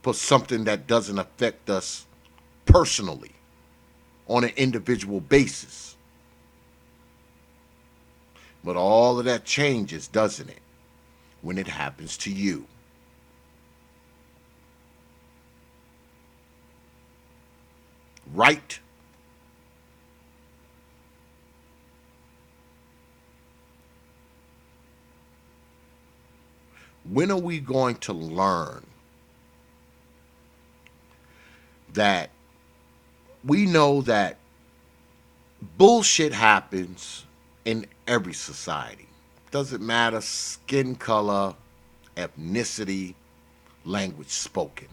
Speaker 2: for something that doesn't affect us personally on an individual basis. But all of that changes, doesn't it, when it happens to you? Right? When are we going to learn that we know that bullshit happens in every society? Doesn't matter skin color, ethnicity, language spoken.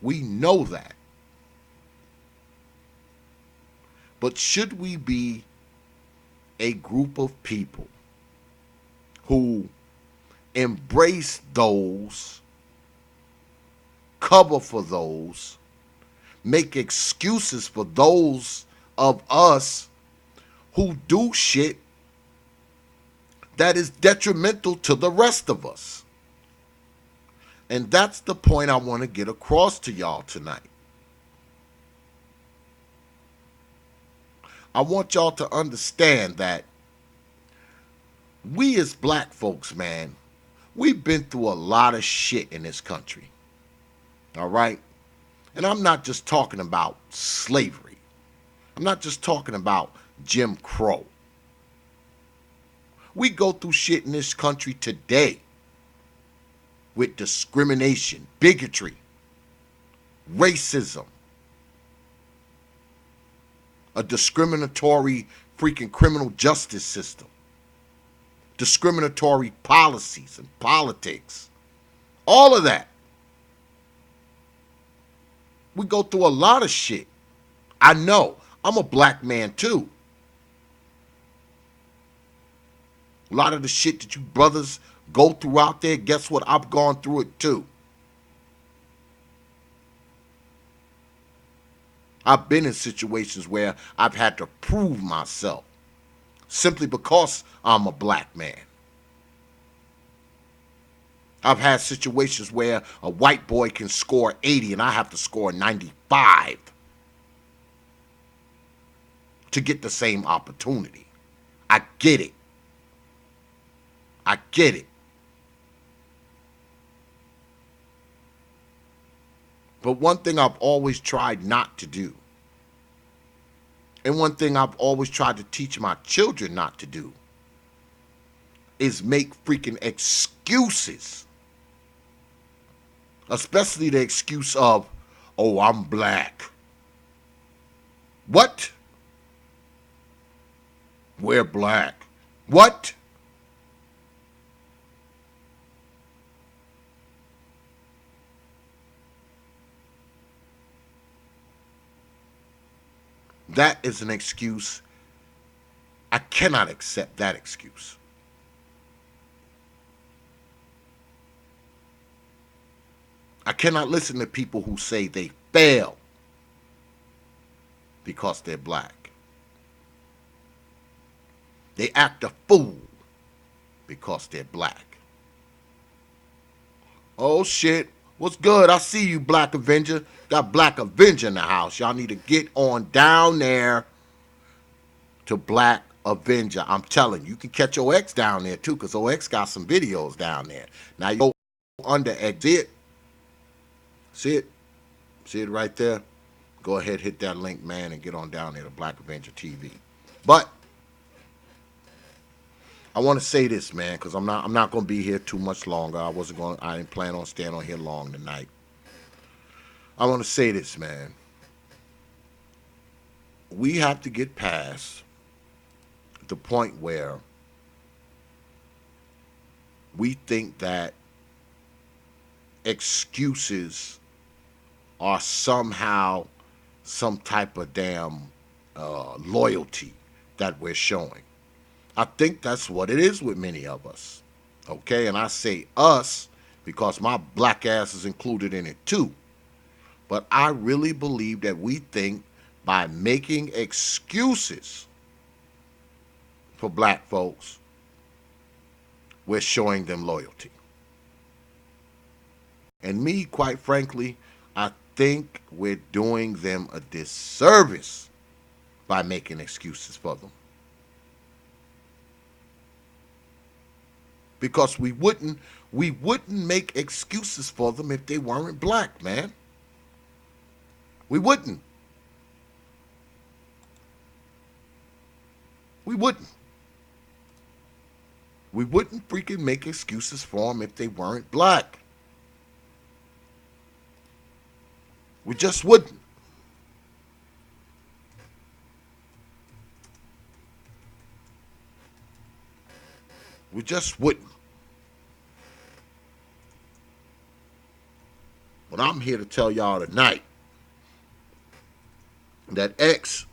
Speaker 2: We know that. But should we be a group of people who embrace those, cover for those, make excuses for those of us who do shit that is detrimental to the rest of us? And that's the point I want to get across to y'all tonight. I want y'all to understand that we as black folks, man, we've been through a lot of shit in this country. All right? And I'm not just talking about slavery. I'm not just talking about Jim Crow. We go through shit in this country today with discrimination, bigotry, racism, a discriminatory freaking criminal justice system, discriminatory policies and politics, all of that. We go through a lot of shit. I know. I'm a black man too. A lot of the shit that you brothers go through out there, guess what? I've gone through it too. I've been in situations where I've had to prove myself simply because I'm a black man. I've had situations where a white boy can score 80 and I have to score 95 to get the same opportunity. I get it. I get it. But one thing I've always tried not to do, and one thing I've always tried to teach my children not to do, is make freaking excuses. Especially the excuse of, oh, I'm black. What? We're black. What? That is an excuse. I cannot accept that excuse. I cannot listen to people who say they fail because they're black. They act a fool because they're black. Oh shit, what's good? I see you, Black Avenger. Got Black Avenger in the house. Y'all need to get on down there to Black Avenger. I'm telling you, you can catch OX down there too, because OX got some videos down there. Now you go under exit. See it? See it right there? Go ahead, hit that link, man, and get on down there to Black Avenger TV. But I want to say this, man, because I'm not going to be here too much longer. I didn't plan on staying on here long tonight. I want to say this, man. We have to get past the point where we think that excuses are somehow some type of damn loyalty that we're showing. I think that's what it is with many of us. Okay, and I say us because my black ass is included in it too. But I really believe that we think by making excuses for black folks, we're showing them loyalty. And me, quite frankly, I think we're doing them a disservice by making excuses for them. Because we wouldn't make excuses for them if they weren't black, man. We wouldn't. We wouldn't. We wouldn't freaking make excuses for them if they weren't black. We just wouldn't. We just wouldn't. But I'm here to tell y'all tonight that X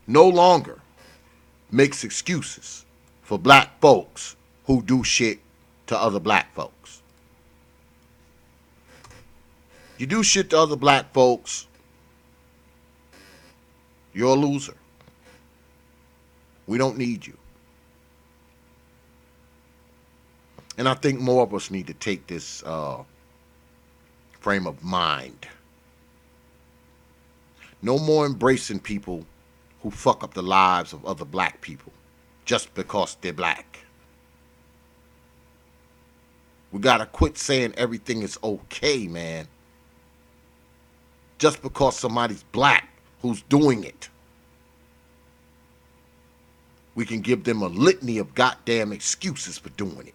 Speaker 2: no longer makes excuses for black folks who do shit to other black folks. You do shit to other black folks, you're a loser. We don't need you. And I think more of us need to take this frame of mind. No more embracing people who fuck up the lives of other black people just because they're black. We gotta quit saying everything is okay, man. Just because somebody's black who's doing it. We can give them a litany of goddamn excuses for doing it.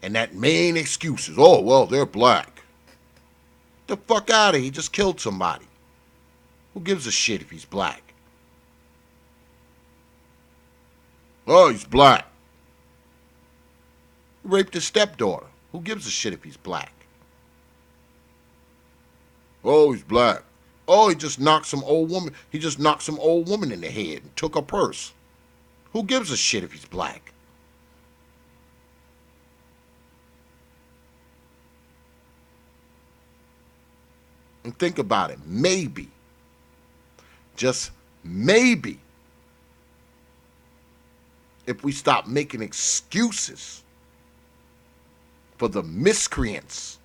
Speaker 2: And that main excuse is, oh, well, they're black. The fuck out of here. He just killed somebody. Who gives a shit if he's black? Oh, he's black. He raped his stepdaughter. Who gives a shit if he's black? Oh, he's black. Oh, he just knocked some old woman. He just knocked some old woman in the head and took her purse. Who gives a shit if he's black? And think about it. Maybe, just maybe, if we stop making excuses for the miscreants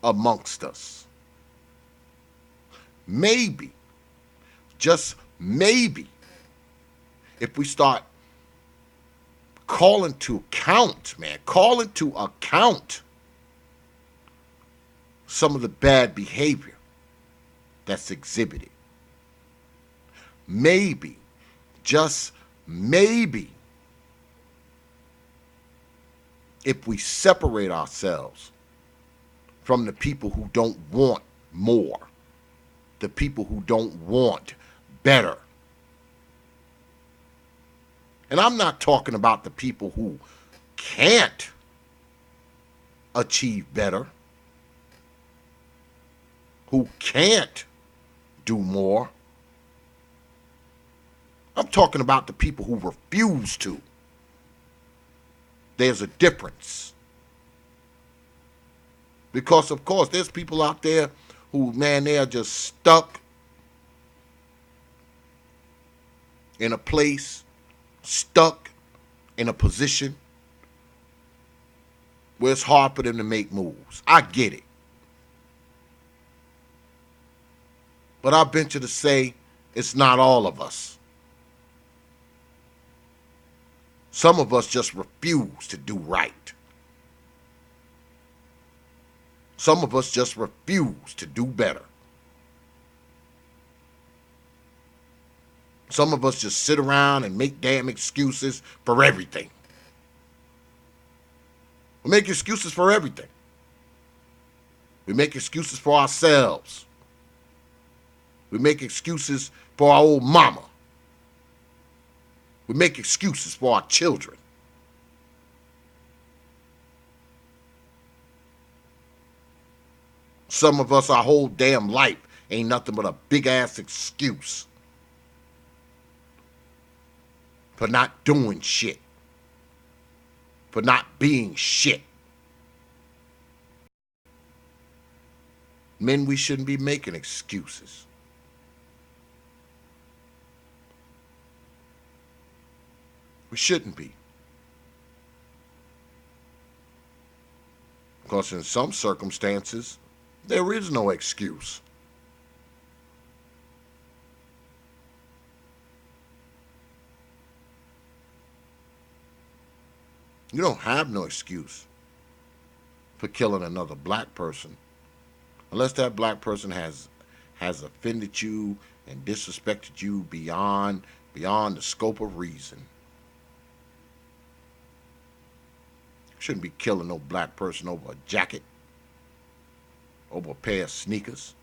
Speaker 2: amongst us, maybe, just maybe, if we start calling to account, man, calling to account some of the bad behavior that's exhibited. Maybe, just maybe, if we separate ourselves from the people who don't want more, the people who don't want better. And I'm not talking about the people who can't achieve better, who can't do more. I'm talking about the people who refuse to. There's a difference. Because, of course, there's people out there who, man, they are just stuck in a place, stuck in a position where it's hard for them to make moves. I get it. But I venture to say it's not all of us. Some of us just refuse to do right. Some of us just refuse to do better. Some of us just sit around and make damn excuses for everything. We make excuses for everything. We make excuses for ourselves. We make excuses for our old mama. We make excuses for our children. Some of us, our whole damn life ain't nothing but a big ass excuse for not doing shit, for not being shit. Men, we shouldn't be making excuses. We shouldn't be. Because in some circumstances, there is no excuse. You don't have no excuse for killing another black person unless that black person has offended you and disrespected you beyond the scope of reason. Shouldn't be killing no black person over a jacket, over a pair of sneakers,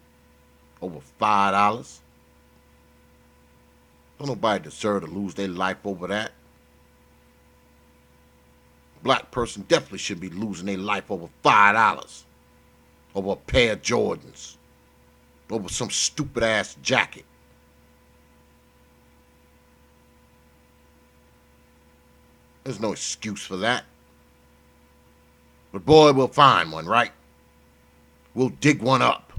Speaker 2: over $5. Don't nobody deserve to lose their life over that. Black person definitely should be losing their life over $5, over a pair of Jordans, over some stupid ass jacket. There's no excuse for that. But boy, we'll find one, right? We'll dig one up.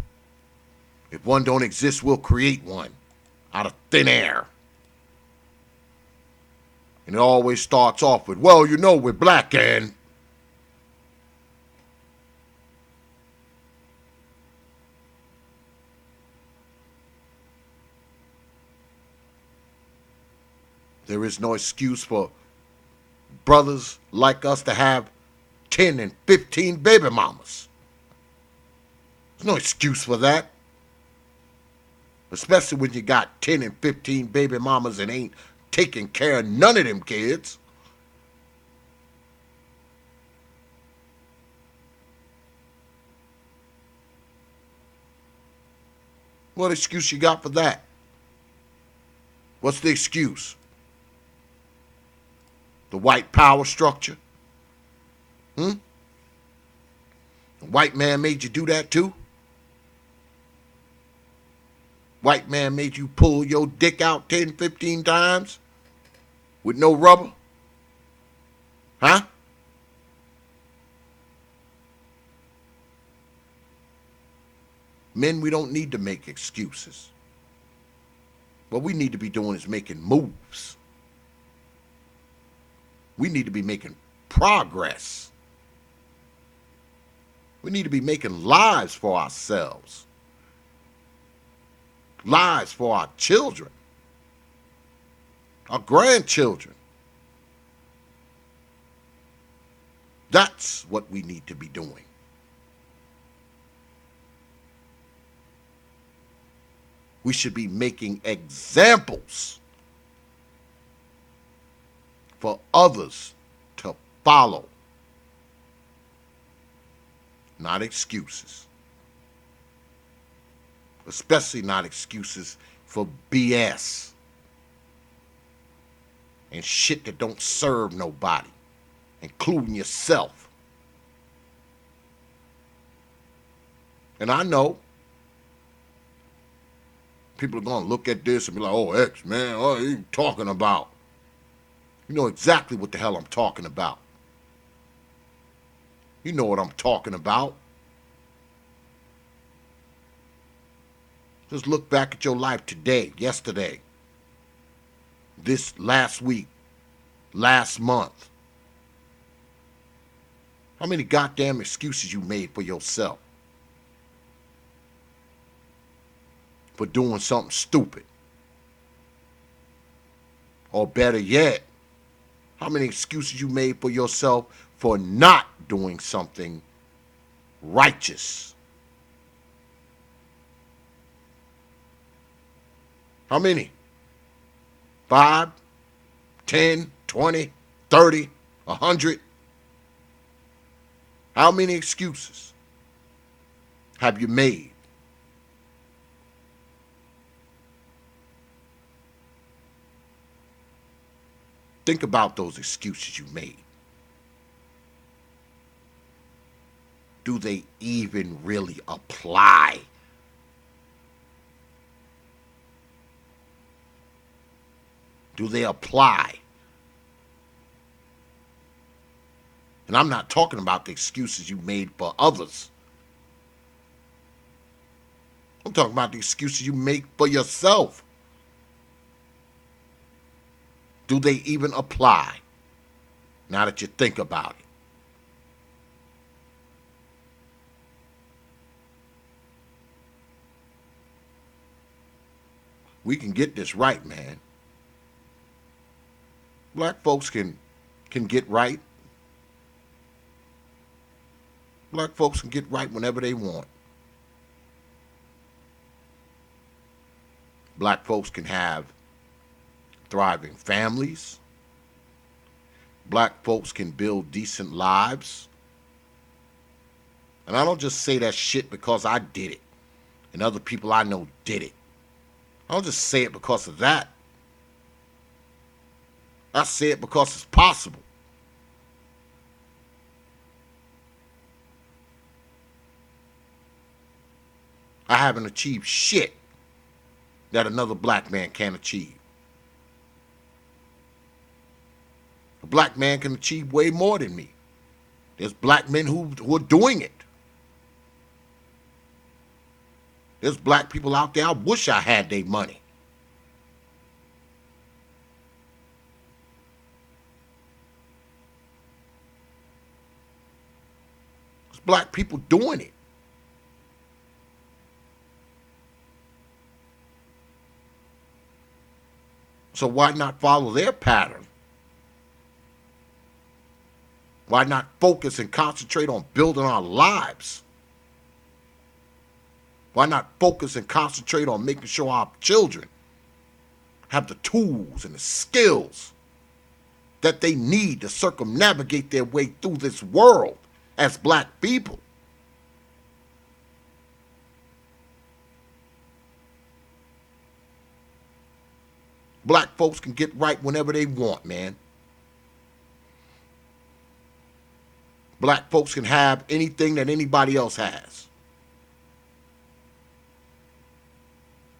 Speaker 2: If one don't exist, we'll create one out of thin air. And it always starts off with, well, you know, we're black and... There is no excuse for brothers like us to have 10 and 15 baby mamas. There's no excuse for that. Especially when you got 10 and 15 baby mamas and ain't taking care of none of them kids. What excuse you got for that? What's the excuse? The white power structure? The white man made you do that too? White man made you pull your dick out 10, 15 times with no rubber? Huh? Men, we don't need to make excuses. What we need to be doing is making moves. We need to be making progress. We need to be making lives for ourselves. Lives for our children. Our grandchildren. That's what we need to be doing. We should be making examples for others to follow. Not excuses. Especially not excuses for BS and shit that don't serve nobody, including yourself. And I know people are going to look at this and be like, oh, X, man, what are you talking about? You know exactly what the hell I'm talking about. You know what I'm talking about. Just look back at your life today, yesterday, this last week, last month. How many goddamn excuses you made for yourself for doing something stupid? Or better yet, how many excuses you made for yourself for not doing something righteous? How many? 5, 10, 20, 30, 100? How many excuses have you made? Think about those excuses you made. Do they even really apply? Do they apply? And I'm not talking about the excuses you made for others. I'm talking about the excuses you make for yourself. Do they even apply? Now that you think about it. We can get this right, man. Black folks can get right. Black folks can get right whenever they want. Black folks can have thriving families, black folks can build decent lives. And I don't just say that shit because I did it and other people I know did it. I don't just say it because of that. I say it because it's possible. I haven't achieved shit that another black man can't achieve. A black man can achieve way more than me. There's black men who are doing it. There's black people out there, I wish I had their money. There's black people doing it. So why not follow their pattern? Why not focus and concentrate on building our lives? Why not focus and concentrate on making sure our children have the tools and the skills that they need to circumnavigate their way through this world as black people? Black folks can get right whenever they want, man. Black folks can have anything that anybody else has.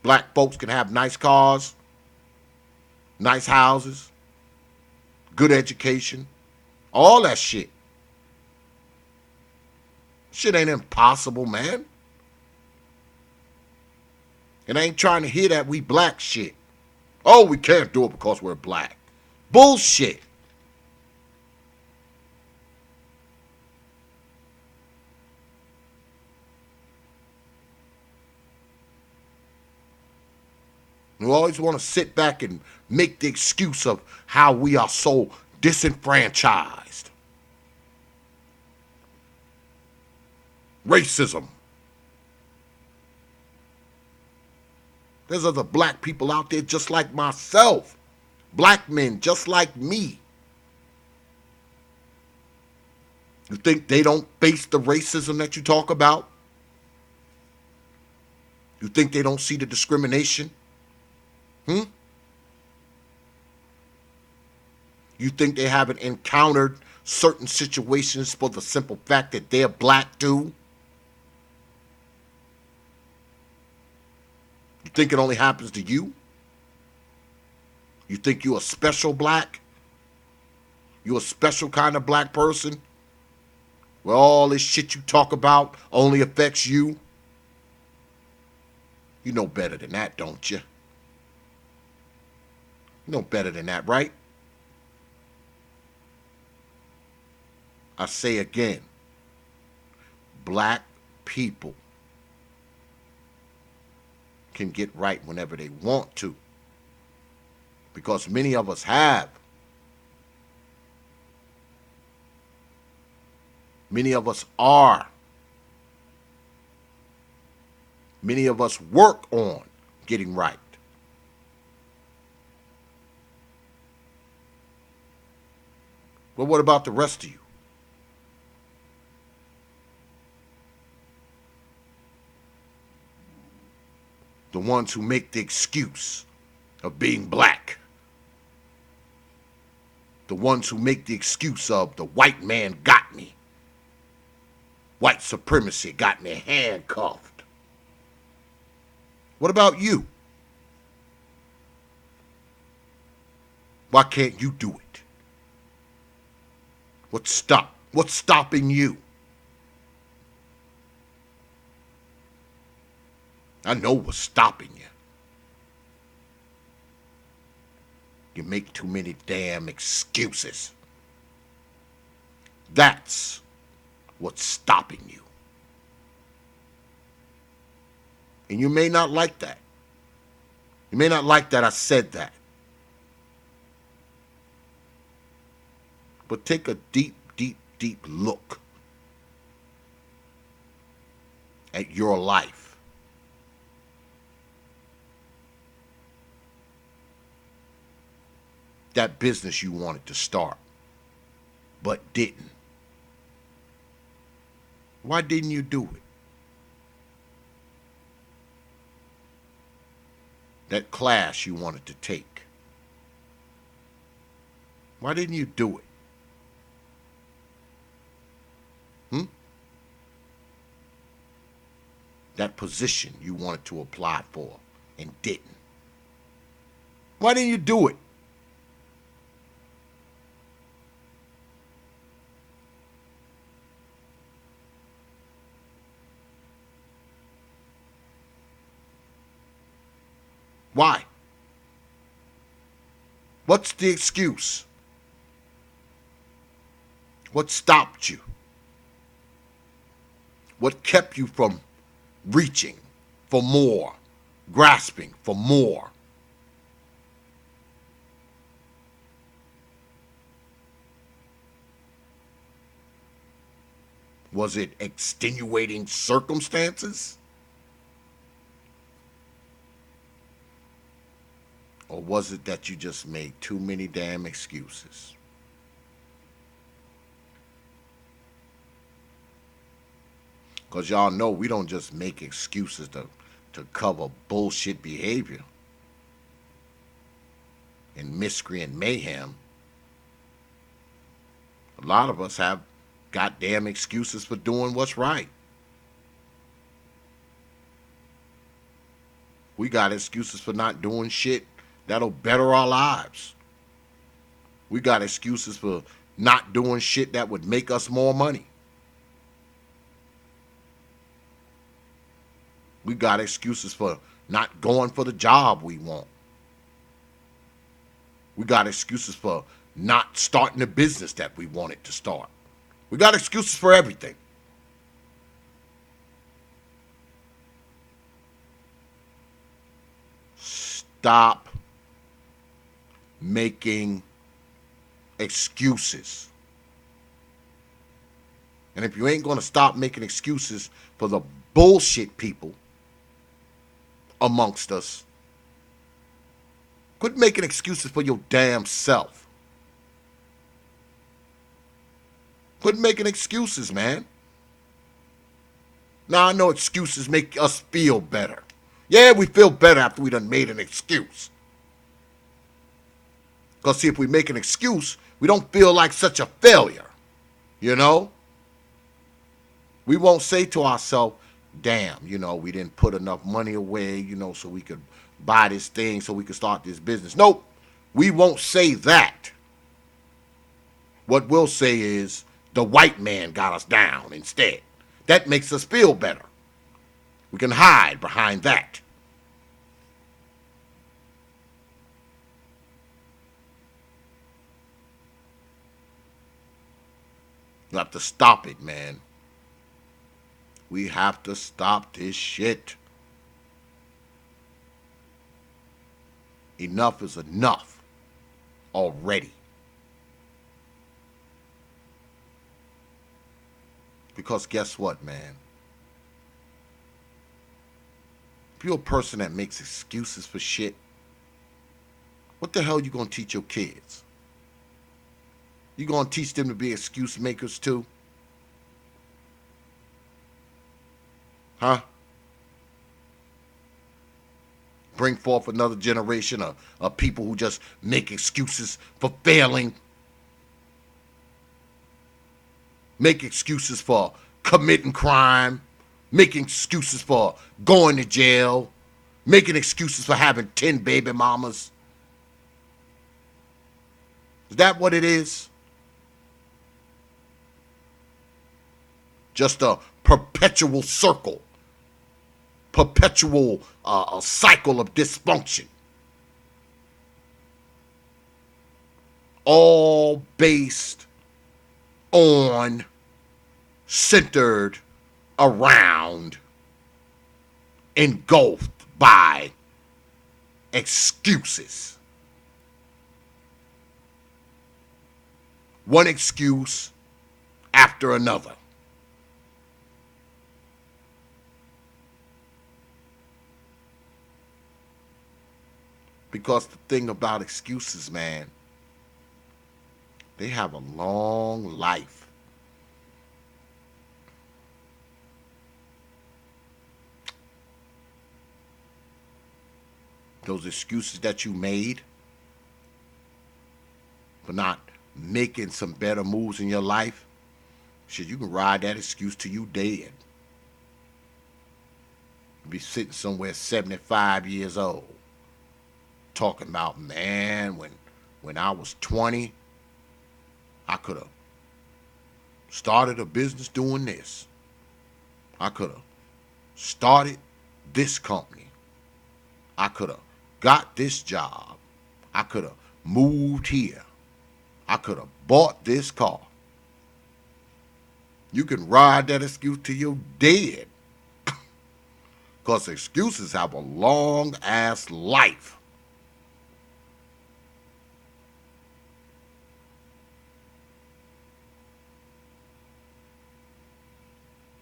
Speaker 2: Black folks can have nice cars, nice houses, good education, all that shit. Shit ain't impossible, man. And I ain't trying to hear that we black shit. Oh, we can't do it because we're black. Bullshit. We always want to sit back and make the excuse of how we are so disenfranchised. Racism. There's other black people out there just like myself. Black men just like me. You think they don't face the racism that you talk about? You think they don't see the discrimination? You think they haven't encountered certain situations for the simple fact that they're black too? You think it only happens to you? You think you're a special black? You're a special kind of black person? Where all this shit you talk about only affects you? You know better than that, don't you? You know better than that, right? I say again, black people can get right whenever they want to. Because many of us have. Many of us are. Many of us work on getting right. But what about the rest of you? The ones who make the excuse of being black. The ones who make the excuse of the white man got me. White supremacy got me handcuffed. What about you? Why can't you do it? What's stopping you? I know what's stopping you. You make too many damn excuses. That's what's stopping you. And you may not like that. You may not like that I said that. But take a deep, deep, deep look at your life. That business you wanted to start. but didn't? Why didn't you do it? That class you wanted to take. Why didn't you do it? Hmm? That position you wanted to apply for and didn't. Why didn't you do it? Why? What's the excuse? What stopped you? What kept you from reaching for more, grasping for more? Was it extenuating circumstances? Or was it that you just made too many damn excuses? Because y'all know we don't just make excuses to cover bullshit behavior and miscreant mayhem. A lot of us have goddamn excuses for doing what's right. We got excuses for not doing shit that'll better our lives. We got excuses for not doing shit that would make us more money. We got excuses for not going for the job we want. We got excuses for not starting the business that we wanted to start. We got excuses for everything. Stop making excuses. And if you ain't going to stop making excuses for the bullshit people amongst us, quit making excuses for your damn self. Quit making excuses, man. Now, I know excuses make us feel better. Yeah, we feel better after we done made an excuse. Because, see, if we make an excuse, we don't feel like such a failure. You know? We won't say to ourselves, damn, we didn't put enough money away, so we could buy this thing, so we could start this business. Nope. We won't say that. What we'll say is, the white man got us down instead. That makes us feel better. We can hide behind that. You have to stop it, man. We have to stop this shit. Enough is enough already. Because guess what, man? If you're a person that makes excuses for shit, what the hell you gonna teach your kids? You gonna teach them to be excuse makers too? Huh? Bring forth another generation of people who just make excuses for failing. Make excuses for committing crime. Making excuses for going to jail. Making excuses for having 10 baby mamas. Is that what it is? Just a perpetual circle. Perpetual a cycle of dysfunction. All based on, centered around, engulfed by excuses. One excuse after another. Because the thing about excuses, man, They have a long life. Those excuses that you made for not making some better moves in your life, shit, you can ride that excuse till you dead. Be sitting somewhere 75 years old talking about, man, when I was 20, I could have started a business doing this. I could have started this company. I could have got this job. I could have moved here. I could have bought this car. You can ride that excuse till you're dead. Because excuses have a long ass life.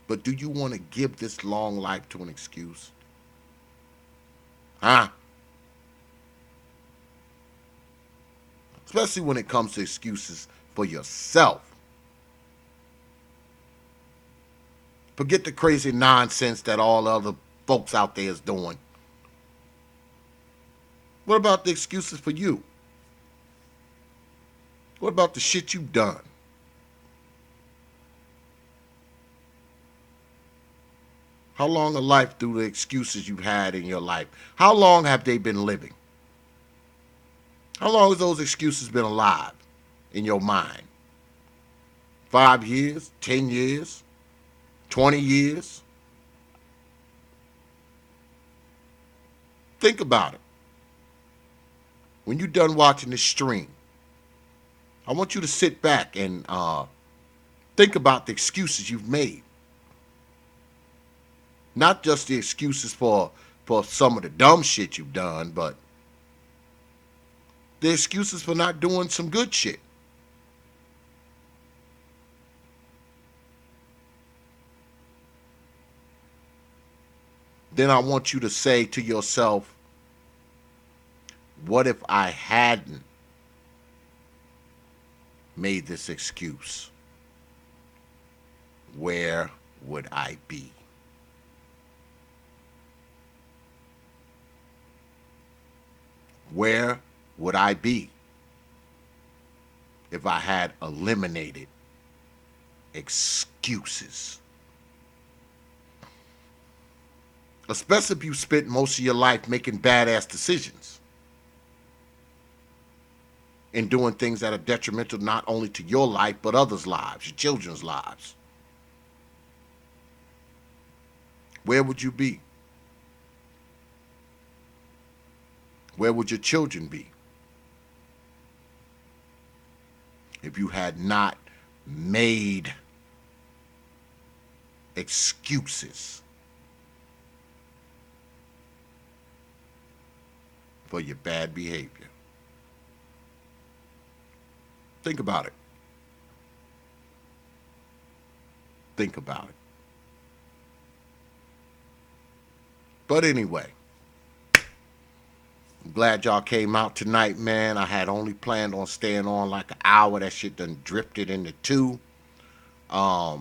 Speaker 2: But do you want to give this long life to an excuse? Huh? Especially when it comes to excuses for yourself. Forget the crazy nonsense that all other folks out there is doing. What about the excuses for you? What about the shit you've done? How long a life do the excuses you've had in your life? How long have they been living? How long has those excuses been alive in your mind? 5 years? 10 years? 20 years? Think about it. When you're done watching this stream, I want you to sit back and think about the excuses you've made. Not just the excuses for some of the dumb shit you've done, but the excuses for not doing some good shit. Then I want you to say to yourself, what if I hadn't made this excuse? Where would I be? Where would I be if I had eliminated excuses? Especially if you spent most of your life making badass decisions and doing things that are detrimental not only to your life, but others' lives, your children's lives. Where would you be? Where would your children be if you had not made excuses for your bad behavior? Think about it. Think about it. But anyway, I'm glad y'all came out tonight, man. I had only planned on staying on like an hour. That shit done drifted into 2. I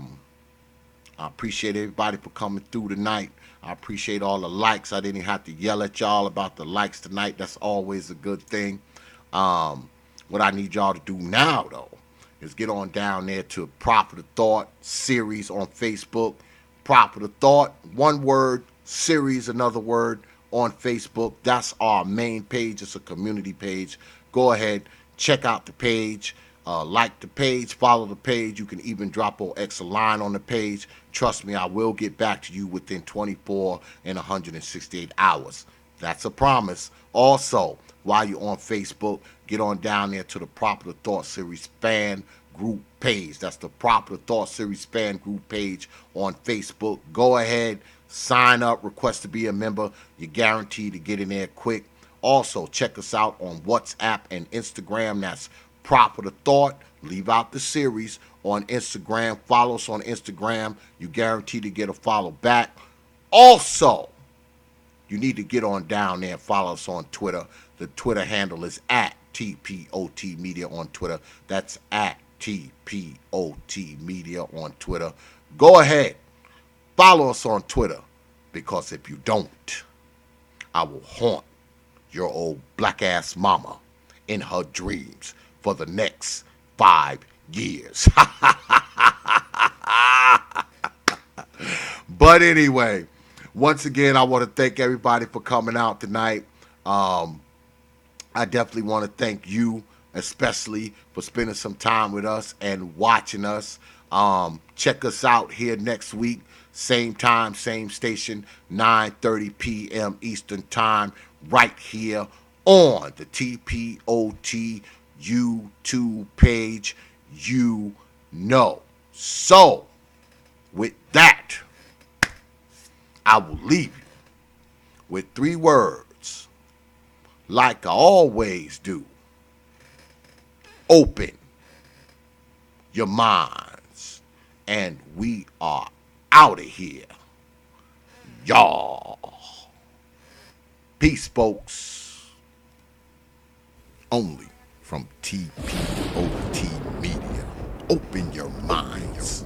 Speaker 2: appreciate everybody for coming through tonight. I appreciate all the likes. I didn't have to yell at y'all about the likes tonight. That's always a good thing. What I need y'all to do now, though, is get on down there to Proper the Thought series on Facebook. Proper the Thought, one word, series, another word, on Facebook. That's our main page. It's a community page. Go ahead, check out the page. Like the page, follow the page. You can even drop OX a line on the page. Trust me, I will get back to you within 24 and 168 hours. That's a promise. Also, while you're on Facebook, get on down there to the Proper Thought Series fan group page. That's the Proper Thought Series fan group page on Facebook. Go ahead, sign up, request to be a member. You're guaranteed to get in there quick. Also, check us out on WhatsApp and Instagram. That's Proper the Thought. Leave out the series on Instagram. Follow us on Instagram. You guarantee to get a follow back. Also, you need to get on down there and follow us on Twitter. The Twitter handle is at TPOT Media on Twitter. That's at TPOT Media on Twitter. Go ahead, follow us on Twitter, because if you don't, I will haunt your old black ass mama in her dreams for the next 5 years. But anyway, once again, I want to thank everybody for coming out tonight. I definitely want to thank you, especially for spending some time with us and watching us. Check us out here next week, same time, same station, 9:30 p.m. Eastern Time, right here on the TPOT YouTube page. You know. So, with that, I will leave you with 3 words, like I always do. Open your minds, and we are out of here. Y'all. Peace, folks. Only from TPOT Media. Open your minds.